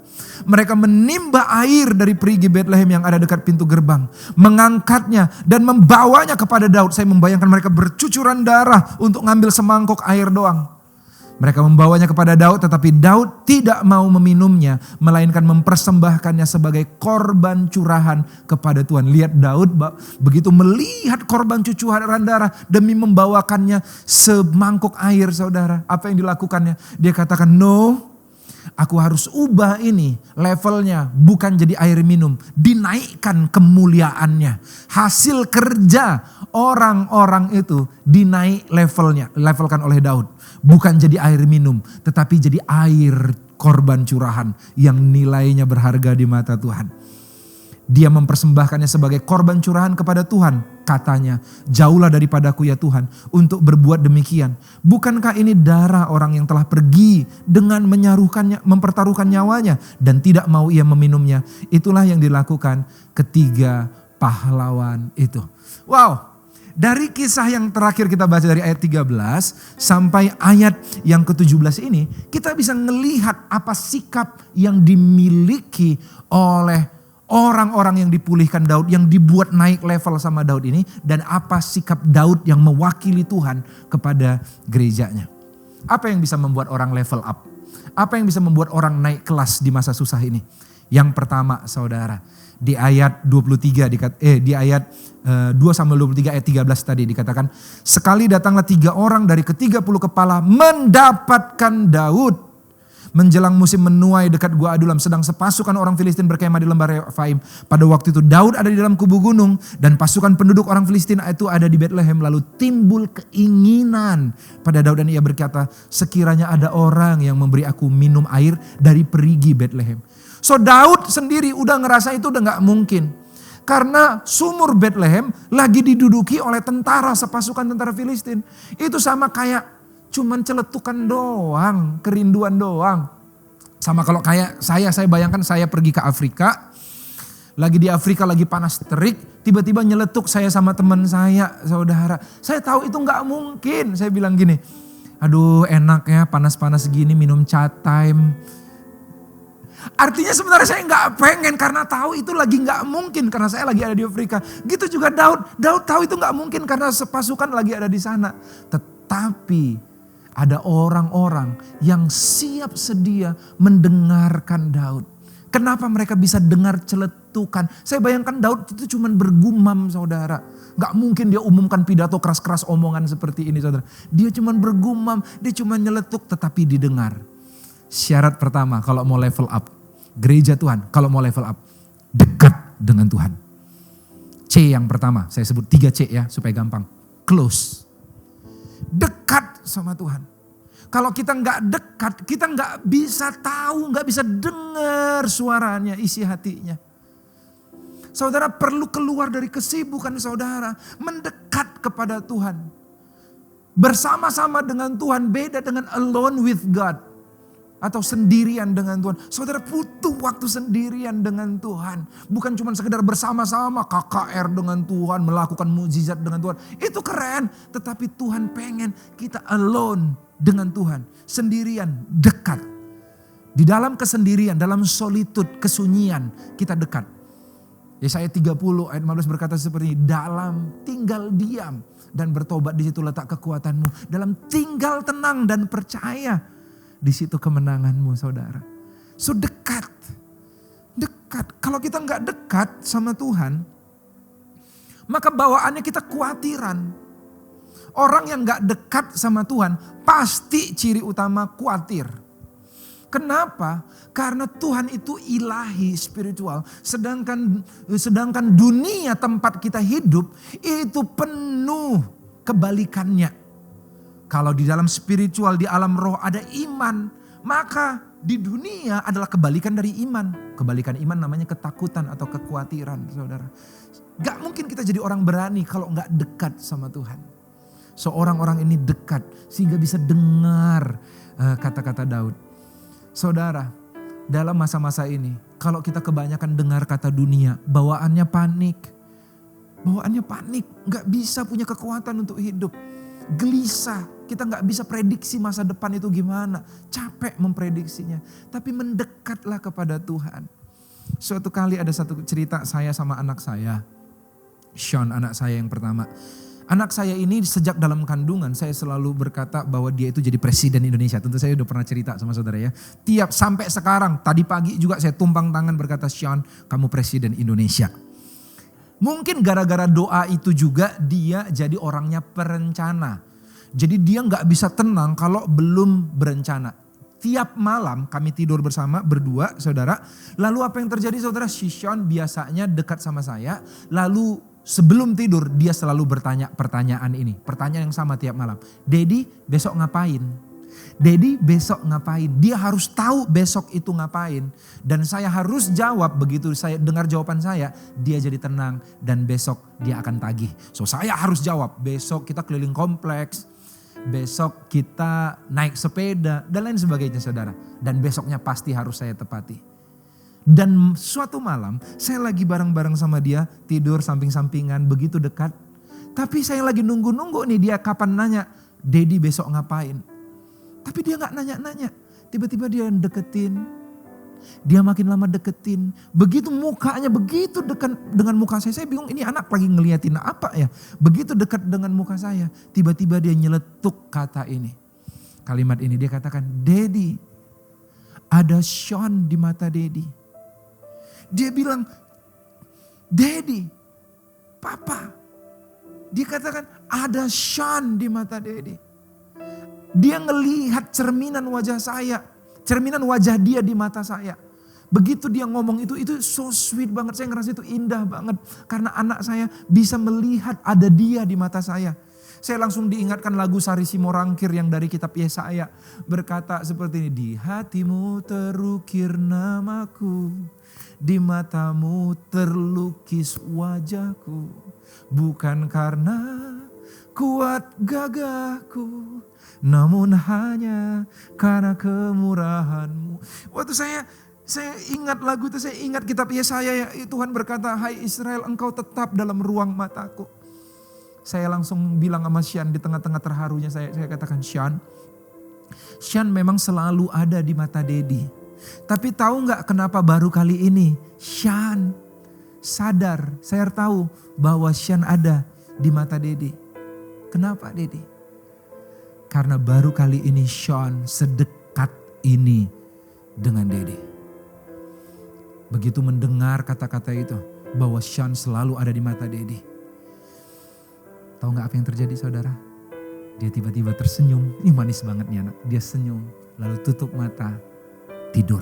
Mereka menimba air dari perigi Betlehem yang ada dekat pintu gerbang. Mengangkatnya dan membawanya kepada Daud. Saya membayangkan mereka bercucuran darah untuk ngambil semangkuk air doang. Mereka membawanya kepada Daud tetapi Daud tidak mau meminumnya. Melainkan mempersembahkannya sebagai korban curahan kepada Tuhan. Lihat Daud begitu melihat korban cucuran darah demi membawakannya semangkuk air saudara. Apa yang dilakukannya? Dia katakan no. Aku harus ubah ini levelnya bukan jadi air minum. Dinaikkan kemuliaannya. Hasil kerja orang-orang itu dinaik levelkan oleh Daud. Bukan jadi air minum tetapi jadi air korban curahan yang nilainya berharga di mata Tuhan. Dia mempersembahkannya sebagai korban curahan kepada Tuhan. Katanya, jauhlah daripadaku ya Tuhan untuk berbuat demikian. Bukankah ini darah orang yang telah pergi dengan mempertaruhkan nyawanya dan tidak mau ia meminumnya. Itulah yang dilakukan ketiga pahlawan itu. Wow. Dari kisah yang terakhir kita baca dari ayat 13 sampai ayat yang ke-17 ini, kita bisa melihat apa sikap yang dimiliki oleh orang-orang yang dipulihkan Daud, yang dibuat naik level sama Daud ini, dan apa sikap Daud yang mewakili Tuhan kepada gerejanya. Apa yang bisa membuat orang level up? Apa yang bisa membuat orang naik kelas di masa susah ini? Yang pertama, saudara, di ayat 23 di ayat 2 Samuel 23 ayat 13 tadi dikatakan, sekali datanglah 3 orang dari ke-30 kepala mendapatkan Daud menjelang musim menuai dekat Gua Adulam, sedang sepasukan orang Filistin berkemah di lembah Refaim. Pada waktu itu Daud ada di dalam kubu gunung dan pasukan penduduk orang Filistin itu ada di Betlehem. Lalu timbul keinginan pada Daud dan ia berkata, sekiranya ada orang yang memberi aku minum air dari perigi Betlehem. So Daud sendiri udah ngerasa itu udah gak mungkin. Karena sumur Betlehem lagi diduduki oleh tentara, sepasukan tentara Filistin. Itu sama kayak cuman celetukan doang, kerinduan doang. Sama kalau kayak saya bayangkan saya pergi ke Afrika, lagi di Afrika lagi panas terik, tiba-tiba nyeletuk saya sama teman saya, saudara. Saya tahu itu gak mungkin, saya bilang gini, aduh enak ya panas-panas gini minum chat time. Artinya sebenarnya saya gak pengen karena tahu itu lagi gak mungkin karena saya lagi ada di Afrika. Gitu juga Daud tahu itu gak mungkin karena sepasukan lagi ada di sana. Tetapi ada orang-orang yang siap sedia mendengarkan Daud. Kenapa mereka bisa dengar celetukan? Saya bayangkan Daud itu cuma bergumam, saudara. Gak mungkin dia umumkan pidato keras-keras omongan seperti ini, saudara. Dia cuma bergumam, dia cuma nyeletuk tetapi didengar. Syarat pertama kalau mau level up. Gereja Tuhan kalau mau level up. Dekat dengan Tuhan. C yang pertama, saya sebut 3 C ya supaya gampang. Close. Dekat sama Tuhan. Kalau kita nggak dekat, kita nggak bisa tahu, nggak bisa dengar suaranya, isi hatinya. Saudara perlu keluar dari kesibukan saudara, mendekat kepada Tuhan. Bersama-sama dengan Tuhan, beda dengan alone with God. Atau sendirian dengan Tuhan. Saudara butuh waktu sendirian dengan Tuhan. Bukan cuma sekedar bersama-sama KKR dengan Tuhan, melakukan mukjizat dengan Tuhan. Itu keren, tetapi Tuhan pengen kita alone dengan Tuhan. Sendirian, dekat. Di dalam kesendirian, dalam solitude, kesunyian, kita dekat. Yesaya 30 ayat 15 berkata seperti ini, dalam tinggal diam dan bertobat di situ letak kekuatanmu. Dalam tinggal tenang dan percaya, di situ kemenanganmu, saudara. So dekat. Kalau kita nggak dekat sama Tuhan, maka bawaannya kita khawatiran. Orang yang nggak dekat sama Tuhan pasti ciri utama khawatir. Kenapa? Karena Tuhan itu ilahi, spiritual. Sedangkan dunia tempat kita hidup itu penuh kebalikannya. Kalau di dalam spiritual, di alam roh ada iman, maka di dunia adalah kebalikan dari iman. Kebalikan iman namanya ketakutan atau kekhawatiran, saudara. Gak mungkin kita jadi orang berani kalau gak dekat sama Tuhan. So orang-orang ini dekat sehingga bisa dengar kata-kata Daud. Saudara, dalam masa-masa ini, kalau kita kebanyakan dengar kata dunia, bawaannya panik. Bawaannya panik, gak bisa punya kekuatan untuk hidup. Gelisah, kita gak bisa prediksi masa depan itu gimana. Capek memprediksinya. Tapi mendekatlah kepada Tuhan. Suatu kali ada satu cerita saya sama anak saya. Sean, anak saya yang pertama. Anak saya ini sejak dalam kandungan saya selalu berkata bahwa dia itu jadi presiden Indonesia. Tentu saya udah pernah cerita sama saudara ya. Tiap sampai sekarang, tadi pagi juga saya tumpang tangan berkata, Sean, kamu presiden Indonesia. Mungkin gara-gara doa itu juga dia jadi orangnya perencana. Jadi dia gak bisa tenang kalau belum berencana. Tiap malam kami tidur bersama berdua saudara. Lalu apa yang terjadi saudara? Sean biasanya dekat sama saya. Lalu sebelum tidur dia selalu bertanya pertanyaan ini. Pertanyaan yang sama tiap malam. Daddy besok ngapain? Daddy besok ngapain? Dia harus tahu besok itu ngapain. Dan saya harus jawab, begitu saya dengar jawaban saya, dia jadi tenang dan besok dia akan tagih. So saya harus jawab, besok kita keliling kompleks, besok kita naik sepeda dan lain sebagainya saudara. Dan besoknya pasti harus saya tepati. Dan suatu malam saya lagi bareng-bareng sama dia, tidur samping-sampingan begitu dekat. Tapi saya lagi nunggu-nunggu nih dia kapan nanya, Daddy besok ngapain? Tapi dia gak nanya-nanya. Tiba-tiba dia deketin. Dia makin lama deketin. Begitu mukanya, begitu dekat dengan muka saya bingung ini anak lagi ngeliatin apa ya. Begitu dekat dengan muka saya, tiba-tiba dia nyeletuk kata ini. Kalimat ini dia katakan, Daddy, ada Sean di mata Daddy. Dia bilang, Daddy, Papa. Dia katakan, ada Sean di mata Daddy. Dia ngelihat cerminan wajah saya. Cerminan wajah dia di mata saya. Begitu dia ngomong itu so sweet banget. Saya ngerasa itu indah banget. Karena anak saya bisa melihat ada dia di mata saya. Saya langsung diingatkan lagu Sari Simorangkir yang dari kitab Yesaya. Berkata seperti ini. Di hatimu terukir namaku. Di matamu terlukis wajahku. Bukan karena kuat gagahku. Namun hanya karena kemurahan-Mu. Waktu saya ingat lagu itu, saya ingat kitab Yesaya, Tuhan berkata, hai Israel, engkau tetap dalam ruang mataku. Saya langsung bilang sama Sean di tengah-tengah terharunya, saya katakan, Sean memang selalu ada di mata Daddy. Tapi tahu gak kenapa baru kali ini Sean sadar, saya tahu bahwa Sean ada di mata Daddy. Kenapa Daddy? Karena baru kali ini Sean sedekat ini dengan Daddy. Begitu mendengar kata-kata itu, bahwa Sean selalu ada di mata Daddy. Tahu gak apa yang terjadi saudara? Dia tiba-tiba tersenyum, ini manis banget nih anak. Dia senyum, lalu tutup mata, tidur.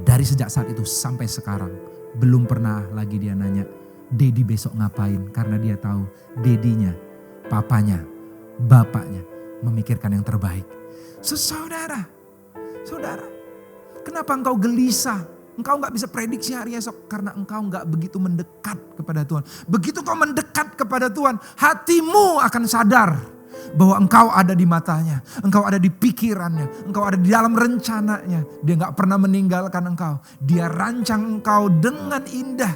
Dari sejak saat itu sampai sekarang, belum pernah lagi dia nanya, Daddy besok ngapain? Karena dia tahu Daddy-nya, papanya, bapaknya memikirkan yang terbaik. Saudara, kenapa engkau gelisah? Engkau gak bisa prediksi hari esok karena engkau gak begitu mendekat kepada Tuhan. Begitu kau mendekat kepada Tuhan, hatimu akan sadar bahwa engkau ada di matanya. Engkau ada di pikirannya, engkau ada di dalam rencananya. Dia gak pernah meninggalkan engkau. Dia rancang engkau dengan indah.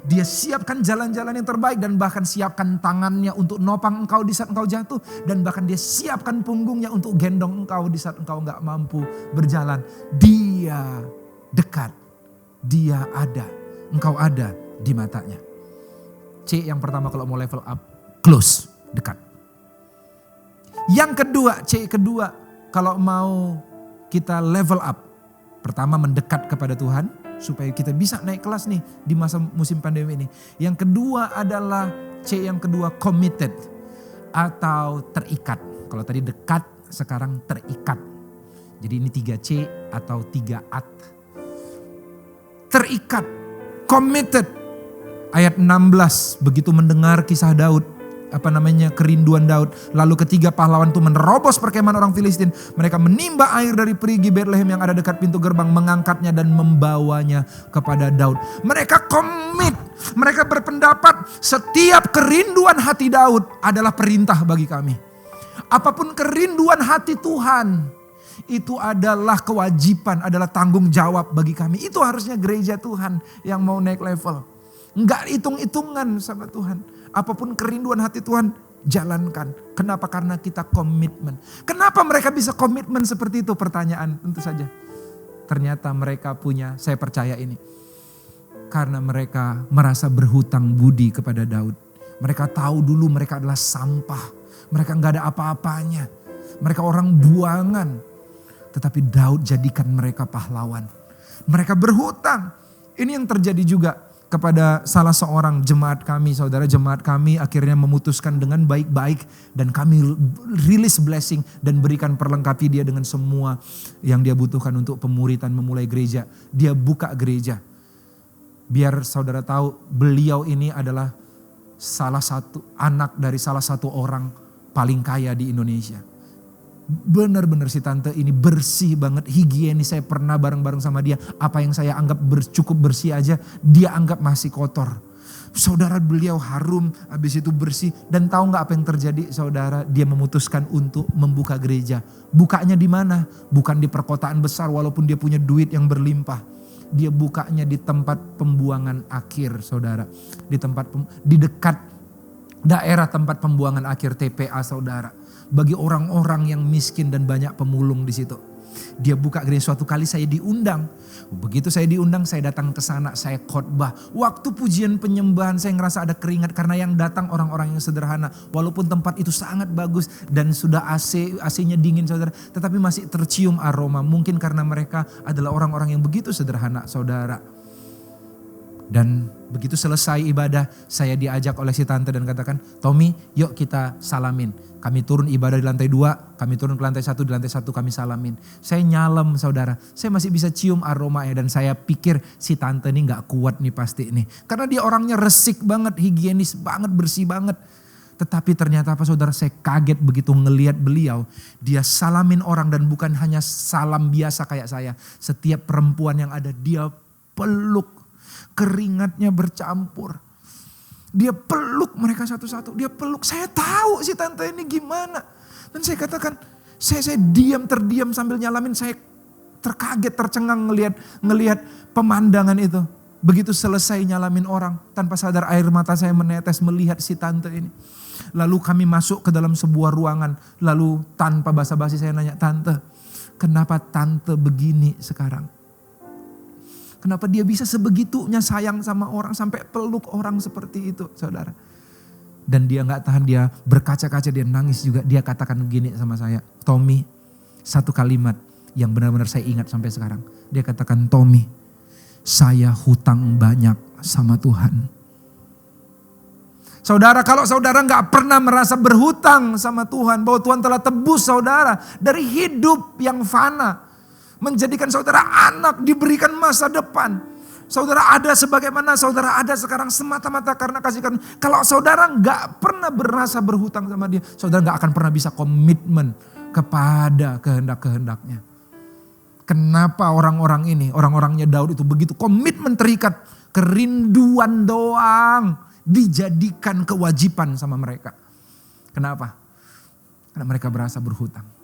Dia siapkan jalan-jalan yang terbaik dan bahkan siapkan tangannya untuk nopang engkau di saat engkau jatuh. Dan bahkan dia siapkan punggungnya untuk gendong engkau di saat engkau gak mampu berjalan. Dia dekat. Dia ada, engkau ada di matanya. C yang pertama kalau mau level up, close, dekat. Yang kedua, C kedua, kalau mau kita level up. Pertama mendekat kepada Tuhan, supaya kita bisa naik kelas nih di masa musim pandemi ini. Yang kedua adalah C yang kedua, committed atau terikat. Kalau tadi dekat, sekarang terikat. Jadi ini 3C atau 3at. Terikat, committed. Ayat 16, begitu mendengar kisah Daud, kerinduan Daud. Lalu ketiga pahlawan itu menerobos perkemahan orang Filistin. Mereka menimba air dari perigi Betlehem yang ada dekat pintu gerbang, mengangkatnya dan membawanya kepada Daud. Mereka komit, mereka berpendapat setiap kerinduan hati Daud adalah perintah bagi kami. Apapun kerinduan hati Tuhan, itu adalah kewajiban, adalah tanggung jawab bagi kami. Itu harusnya gereja Tuhan yang mau naik level. Enggak hitung-hitungan sama Tuhan. Apapun kerinduan hati Tuhan, jalankan. Kenapa? Karena kita komitmen. Kenapa mereka bisa komitmen seperti itu? Pertanyaan tentu saja. Ternyata mereka punya, saya percaya ini. Karena mereka merasa berhutang budi kepada Daud. Mereka tahu dulu mereka adalah sampah. Mereka enggak ada apa-apanya. Mereka orang buangan. Tetapi Daud jadikan mereka pahlawan. Mereka berhutang. Ini yang terjadi juga kepada salah seorang jemaat kami. Saudara, jemaat kami akhirnya memutuskan dengan baik-baik. Dan kami release blessing dan berikan perlengkapi dia dengan semua yang dia butuhkan untuk pemuritan memulai gereja. Dia buka gereja. Biar saudara tahu, beliau ini adalah salah satu anak dari salah satu orang paling kaya di Indonesia. Benar-benar si tante ini bersih banget, higienis. Saya pernah bareng-bareng sama dia. Apa yang saya anggap cukup bersih aja, dia anggap masih kotor. Saudara, beliau harum, habis itu bersih. Dan tahu gak apa yang terjadi saudara? Dia memutuskan untuk membuka gereja. Bukanya di mana? Bukan di perkotaan besar walaupun dia punya duit yang berlimpah. Dia bukanya di tempat pembuangan akhir saudara. Di dekat daerah tempat pembuangan akhir TPA saudara. Bagi orang-orang yang miskin dan banyak pemulung di situ. Dia buka gereja, suatu kali saya diundang. Begitu saya diundang, saya datang ke sana, saya khotbah. Waktu pujian penyembahan saya ngerasa ada keringat karena yang datang orang-orang yang sederhana. Walaupun tempat itu sangat bagus dan sudah AC-nya dingin saudara, tetapi masih tercium aroma. Mungkin karena mereka adalah orang-orang yang begitu sederhana saudara. Dan begitu selesai ibadah, saya diajak oleh si tante dan katakan, Tommy yuk kita salamin. Kami turun ibadah di lantai 2, kami turun ke lantai 1, di lantai 1 kami salamin. Saya nyalem saudara, saya masih bisa cium aromanya dan saya pikir si tante ini gak kuat nih pasti nih. Karena dia orangnya resik banget, higienis banget, bersih banget. Tetapi ternyata apa saudara, saya kaget begitu ngelihat beliau. Dia salamin orang dan bukan hanya salam biasa kayak saya. Setiap perempuan yang ada dia peluk. Keringatnya bercampur. Dia peluk mereka satu-satu. Dia peluk. Saya tahu si tante ini gimana. Dan saya katakan, saya terdiam sambil nyalamin. Saya terkaget, tercengang ngelihat pemandangan itu. Begitu selesai nyalamin orang, tanpa sadar air mata saya menetes melihat si tante ini. Lalu kami masuk ke dalam sebuah ruangan. Lalu tanpa basa-basi saya nanya, Tante, kenapa tante begini sekarang? Kenapa dia bisa sebegitunya sayang sama orang sampai peluk orang seperti itu, saudara? Dan dia gak tahan, dia berkaca-kaca, dia nangis juga. Dia katakan begini sama saya, Tommy, satu kalimat yang benar-benar saya ingat sampai sekarang. Dia katakan, Tommy, saya hutang banyak sama Tuhan. Saudara, kalau saudara gak pernah merasa berhutang sama Tuhan, bahwa Tuhan telah tebus saudara dari hidup yang fana, menjadikan saudara anak, diberikan masa depan. Saudara ada sebagaimana saudara ada sekarang semata-mata karena kasih karunia. Kalau saudara gak pernah berasa berhutang sama dia, saudara gak akan pernah bisa komitmen kepada kehendak-kehendaknya. Kenapa orang-orang ini, orang-orangnya Daud itu begitu komitmen, terikat, kerinduan doang dijadikan kewajiban sama mereka. Kenapa? Karena mereka berasa berhutang.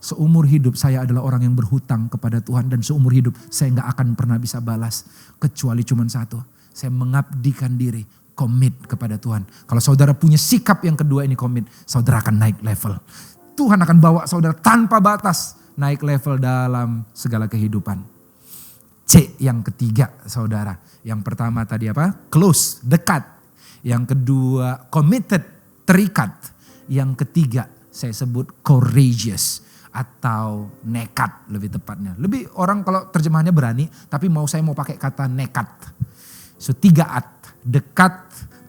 Seumur hidup saya adalah orang yang berhutang kepada Tuhan. Dan seumur hidup saya gak akan pernah bisa balas. Kecuali cuma satu. Saya mengabdikan diri. Komit kepada Tuhan. Kalau saudara punya sikap yang kedua ini komit. Saudara akan naik level. Tuhan akan bawa saudara tanpa batas. Naik level dalam segala kehidupan. C yang ketiga saudara. Yang pertama tadi apa? Close, dekat. Yang kedua committed, terikat. Yang ketiga saya sebut courageous. Atau nekat lebih tepatnya. Lebih orang kalau terjemahannya berani, tapi saya mau pakai kata nekat. So 3 dekat,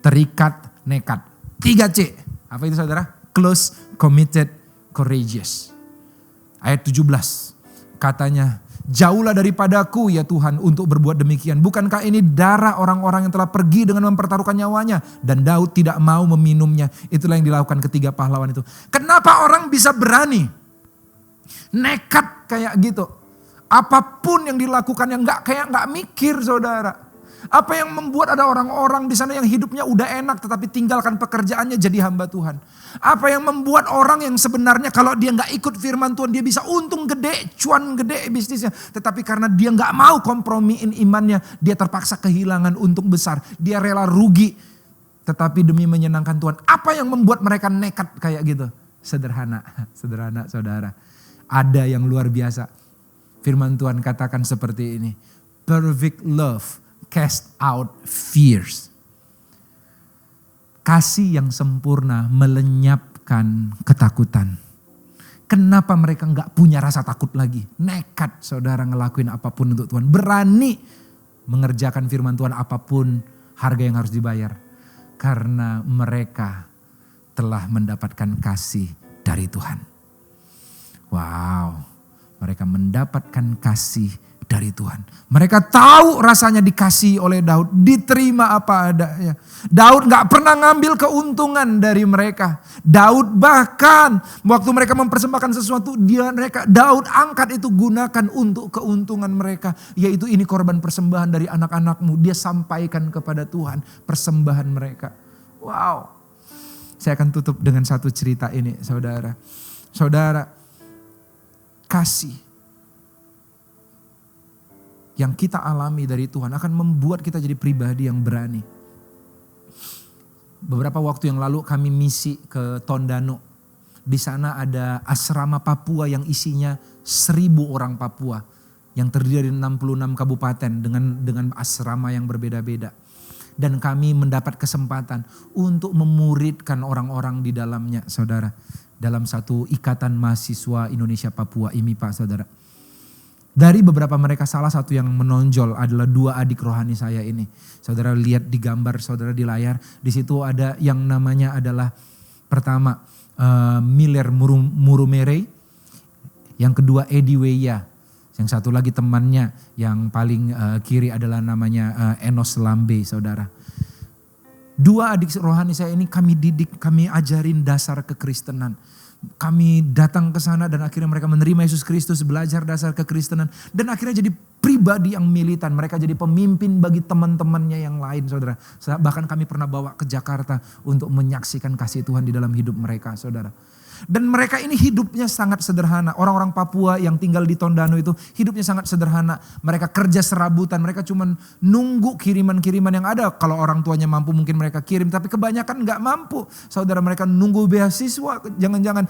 terikat, nekat. 3C, apa itu saudara? Close, committed, courageous. Ayat 17, katanya, jauhlah daripadaku ya Tuhan untuk berbuat demikian. Bukankah ini darah orang-orang yang telah pergi dengan mempertaruhkan nyawanya. Dan Daud tidak mau meminumnya. Itulah yang dilakukan ketiga pahlawan itu. Kenapa orang bisa berani? Nekat kayak gitu. Apapun yang dilakukan yang gak mikir saudara. Apa yang membuat ada orang-orang di sana yang hidupnya udah enak tetapi tinggalkan pekerjaannya jadi hamba Tuhan. Apa yang membuat orang yang sebenarnya kalau dia gak ikut firman Tuhan dia bisa untung gede, cuan gede bisnisnya. Tetapi karena dia gak mau kompromiin imannya, dia terpaksa kehilangan untung besar. Dia rela rugi tetapi demi menyenangkan Tuhan. Apa yang membuat mereka nekat kayak gitu? Sederhana saudara. Ada yang luar biasa. Firman Tuhan katakan seperti ini. Perfect love cast out fears. Kasih yang sempurna melenyapkan ketakutan. Kenapa mereka gak punya rasa takut lagi? Nekat saudara ngelakuin apapun untuk Tuhan. Berani mengerjakan firman Tuhan apapun harga yang harus dibayar. Karena mereka telah mendapatkan kasih dari Tuhan. Wow, mereka mendapatkan kasih dari Tuhan. Mereka tahu rasanya dikasih oleh Daud, diterima apa adanya. Daud gak pernah ngambil keuntungan dari mereka. Daud bahkan waktu mereka mempersembahkan sesuatu, Daud angkat itu gunakan untuk keuntungan mereka. Yaitu ini korban persembahan dari anak-anakmu. Dia sampaikan kepada Tuhan persembahan mereka. Wow, saya akan tutup dengan satu cerita ini saudara. Kasih yang kita alami dari Tuhan akan membuat kita jadi pribadi yang berani. Beberapa waktu yang lalu kami misi ke Tondano. Di sana ada asrama Papua yang isinya 1.000 orang Papua yang terdiri dari 66 kabupaten dengan asrama yang berbeda-beda. Dan kami mendapat kesempatan untuk memuridkan orang-orang di dalamnya, saudara. Dalam satu ikatan mahasiswa Indonesia Papua IMIPA, saudara. Dari beberapa mereka, salah satu yang menonjol adalah 2 adik rohani saya ini. Saudara lihat di gambar saudara di layar. Di situ ada yang namanya adalah pertama Miller Murumere. Yang kedua Edi Weya. Yang satu lagi temannya yang paling kiri adalah namanya Enos Lambe, saudara. 2 adik rohani saya ini kami didik, kami ajarin dasar kekristenan. Kami datang ke sana dan akhirnya mereka menerima Yesus Kristus, belajar dasar kekristenan. Dan akhirnya jadi pribadi yang militan. Mereka jadi pemimpin bagi teman-temannya yang lain, saudara. Bahkan kami pernah bawa ke Jakarta untuk menyaksikan kasih Tuhan di dalam hidup mereka, saudara. Dan mereka ini hidupnya sangat sederhana. Orang-orang Papua yang tinggal di Tondano itu hidupnya sangat sederhana. Mereka kerja serabutan, mereka cuma nunggu kiriman-kiriman yang ada. Kalau orang tuanya mampu mungkin mereka kirim, tapi kebanyakan gak mampu. Saudara, mereka nunggu beasiswa, jangan-jangan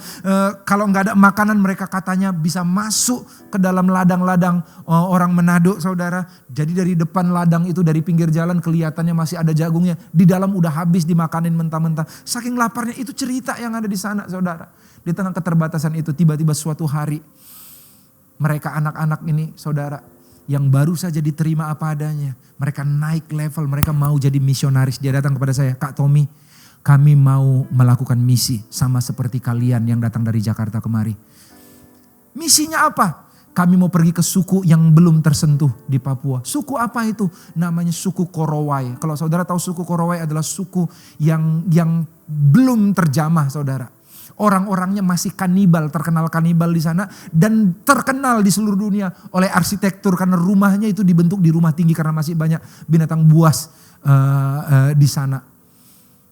kalau gak ada makanan mereka katanya bisa masuk ke dalam ladang-ladang orang Manado, saudara. Jadi dari depan ladang itu, dari pinggir jalan kelihatannya masih ada jagungnya. Di dalam udah habis dimakanin mentah-mentah. Saking laparnya, itu cerita yang ada di sana, saudara. Di tengah keterbatasan itu tiba-tiba suatu hari mereka anak-anak ini, saudara, yang baru saja diterima apa adanya. Mereka naik level, mereka mau jadi misionaris. Dia datang kepada saya, Kak Tommy, kami mau melakukan misi sama seperti kalian yang datang dari Jakarta kemari. Misinya apa? Kami mau pergi ke suku yang belum tersentuh di Papua. Suku apa itu? Namanya suku Korowai. Kalau saudara tahu, suku Korowai adalah suku yang belum terjamah, saudara. Orang-orangnya masih kanibal, terkenal kanibal di sana dan terkenal di seluruh dunia oleh arsitektur karena rumahnya itu dibentuk di rumah tinggi karena masih banyak binatang buas di sana.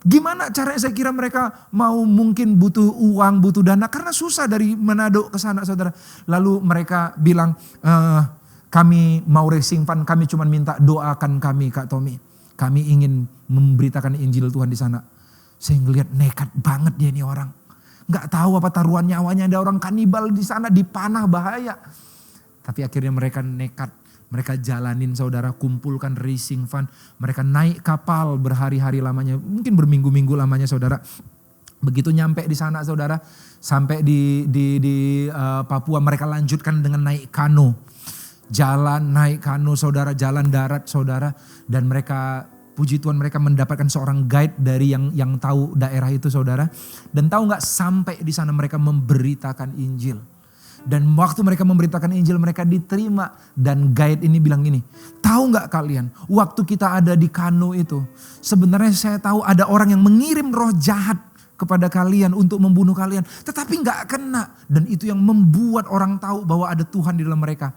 Gimana caranya? Saya kira mereka mau mungkin butuh uang, butuh dana karena susah dari Manado ke sana, saudara. Lalu mereka bilang, kami mau raising fund, kami cuma minta doakan kami, Kak Tommy. Kami ingin memberitakan Injil Tuhan di sana. Saya ngelihat nekat banget dia ini orang. Gak tahu apa taruhan nyawanya, ada orang kanibal di sana, dipanah, bahaya. Tapi akhirnya mereka nekat, mereka jalanin, saudara, kumpulkan raising fund. Mereka naik kapal berhari-hari lamanya, mungkin berminggu-minggu lamanya, saudara. Begitu nyampe di sana, saudara, sampai di Papua, mereka lanjutkan dengan naik kano. Jalan naik kano, saudara, jalan darat, saudara. Dan mereka, puji Tuhan, mereka mendapatkan seorang guide dari yang tahu daerah itu, saudara. Dan tahu gak, sampai di sana mereka memberitakan Injil. Dan waktu mereka memberitakan Injil, mereka diterima. Dan guide ini bilang gini, tahu gak kalian, waktu kita ada di kano itu, sebenarnya saya tahu ada orang yang mengirim roh jahat kepada kalian untuk membunuh kalian. Tetapi gak kena. Dan itu yang membuat orang tahu bahwa ada Tuhan di dalam mereka.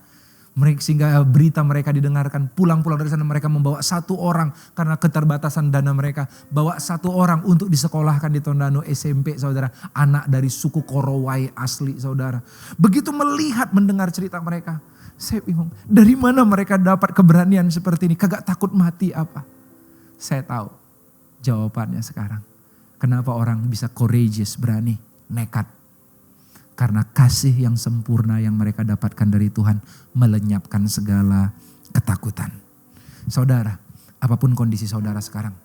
Sehingga berita mereka didengarkan, pulang-pulang dari sana mereka membawa 1 orang karena keterbatasan dana mereka. Bawa 1 orang untuk disekolahkan di Tondano SMP, saudara. Anak dari suku Korowai asli, saudara. Begitu melihat, mendengar cerita mereka, saya bingung. Dari mana mereka dapat keberanian seperti ini? Kagak takut mati apa? Saya tahu jawabannya sekarang. Kenapa orang bisa courageous, berani, nekat? Karena kasih yang sempurna yang mereka dapatkan dari Tuhan melenyapkan segala ketakutan. Saudara, apapun kondisi saudara sekarang,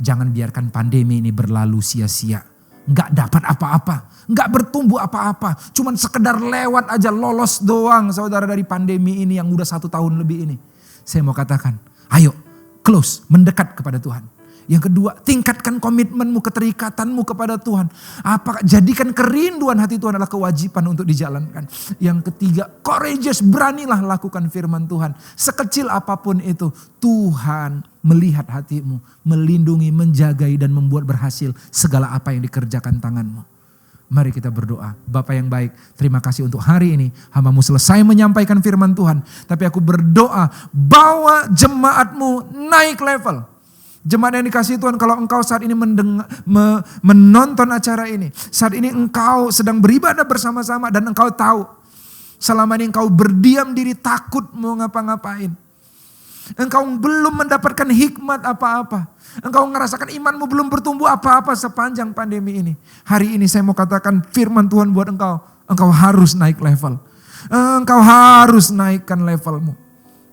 jangan biarkan pandemi ini berlalu sia-sia. Gak dapat apa-apa, gak bertumbuh apa-apa. Cuman sekedar lewat aja, lolos doang, saudara, dari pandemi ini yang udah 1 tahun lebih ini. Saya mau katakan, ayo close, mendekat kepada Tuhan. Yang kedua, tingkatkan komitmenmu, keterikatanmu kepada Tuhan. Jadikan kerinduan hati Tuhan adalah kewajiban untuk dijalankan. Yang ketiga, courageous, beranilah lakukan firman Tuhan. Sekecil apapun itu, Tuhan melihat hatimu, melindungi, menjagai dan membuat berhasil segala apa yang dikerjakan tanganmu. Mari kita berdoa. Bapa yang baik, terima kasih untuk hari ini. Hamba-Mu selesai menyampaikan firman Tuhan. Tapi aku berdoa, bawa jemaat-Mu naik level. Jemaat yang dikasihi Tuhan, kalau engkau saat ini menonton acara ini, saat ini engkau sedang beribadah bersama-sama dan engkau tahu selama ini engkau berdiam diri takut mau ngapa-ngapain. Engkau belum mendapatkan hikmat apa-apa. Engkau ngerasakan imanmu belum bertumbuh apa-apa sepanjang pandemi ini. Hari ini saya mau katakan firman Tuhan buat engkau. Engkau harus naik level. Engkau harus naikkan levelmu.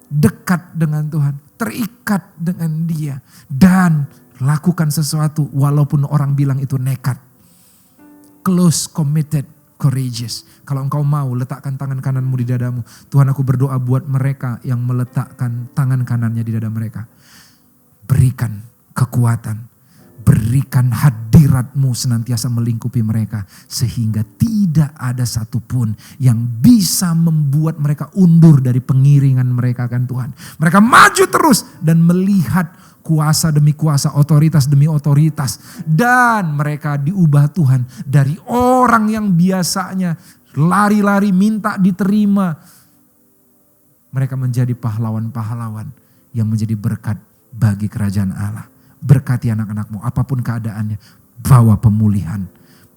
Dekat dengan Tuhan. Terikat dengan Dia. Dan lakukan sesuatu walaupun orang bilang itu nekat. Close, committed, courageous. Kalau engkau mau letakkan tangan kananmu di dadamu. Tuhan, aku berdoa buat mereka yang meletakkan tangan kanannya di dada mereka. Berikan kekuatan. Berikan hadiratmu senantiasa melingkupi mereka. Sehingga tidak ada satupun yang bisa membuat mereka undur dari pengiringan mereka akan Tuhan. Mereka maju terus dan melihat kuasa demi kuasa, otoritas demi otoritas. Dan mereka diubah Tuhan dari orang yang biasanya lari-lari minta diterima. Mereka menjadi pahlawan-pahlawan yang menjadi berkat bagi kerajaan Allah. Berkati anak-anakmu apapun keadaannya. Bawa pemulihan.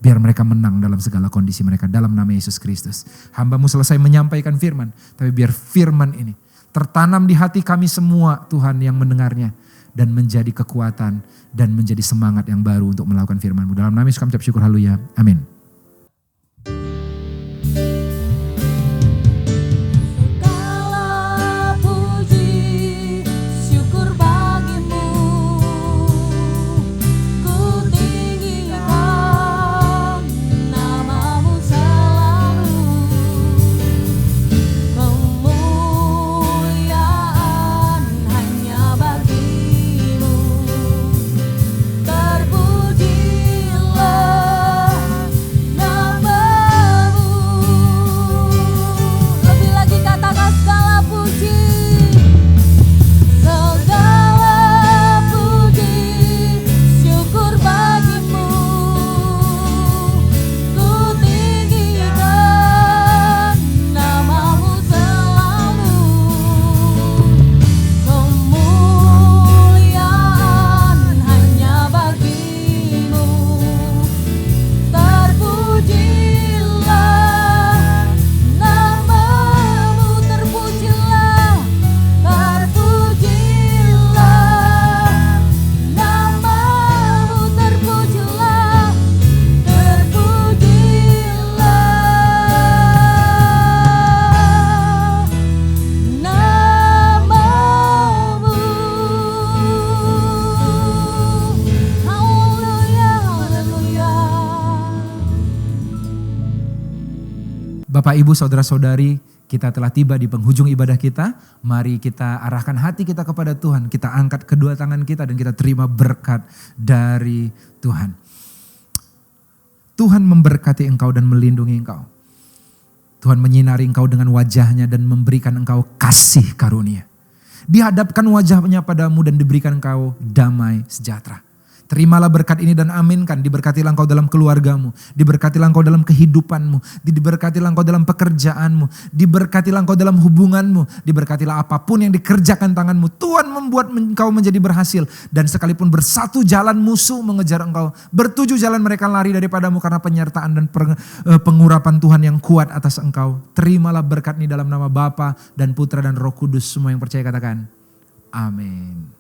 Biar mereka menang dalam segala kondisi mereka. Dalam nama Yesus Kristus. Hambamu selesai menyampaikan firman. Tapi biar firman ini tertanam di hati kami semua Tuhan yang mendengarnya. Dan menjadi kekuatan dan menjadi semangat yang baru untuk melakukan firman-Mu. Dalam nama Yesus kami ucap syukur, haleluya, amin. Bapak, Ibu, Saudara-saudari, kita telah tiba di penghujung ibadah kita. Mari kita arahkan hati kita kepada Tuhan. Kita angkat kedua tangan kita dan kita terima berkat dari Tuhan. Tuhan memberkati engkau dan melindungi engkau. Tuhan menyinari engkau dengan wajahnya dan memberikan engkau kasih karunia. Dihadapkan wajahnya padamu dan diberikan engkau damai sejahtera. Terimalah berkat ini dan aminkan. Diberkatilah engkau dalam keluargamu. Diberkatilah engkau dalam kehidupanmu. Diberkatilah engkau dalam pekerjaanmu. Diberkatilah engkau dalam hubunganmu. Diberkatilah apapun yang dikerjakan tanganmu. Tuhan membuat engkau menjadi berhasil. Dan sekalipun bersatu jalan musuh mengejar engkau. Bertujuh jalan mereka lari daripadamu karena penyertaan dan pengurapan Tuhan yang kuat atas engkau. Terimalah berkat ini dalam nama Bapa dan Putra dan Roh Kudus. Semua yang percaya katakan amin.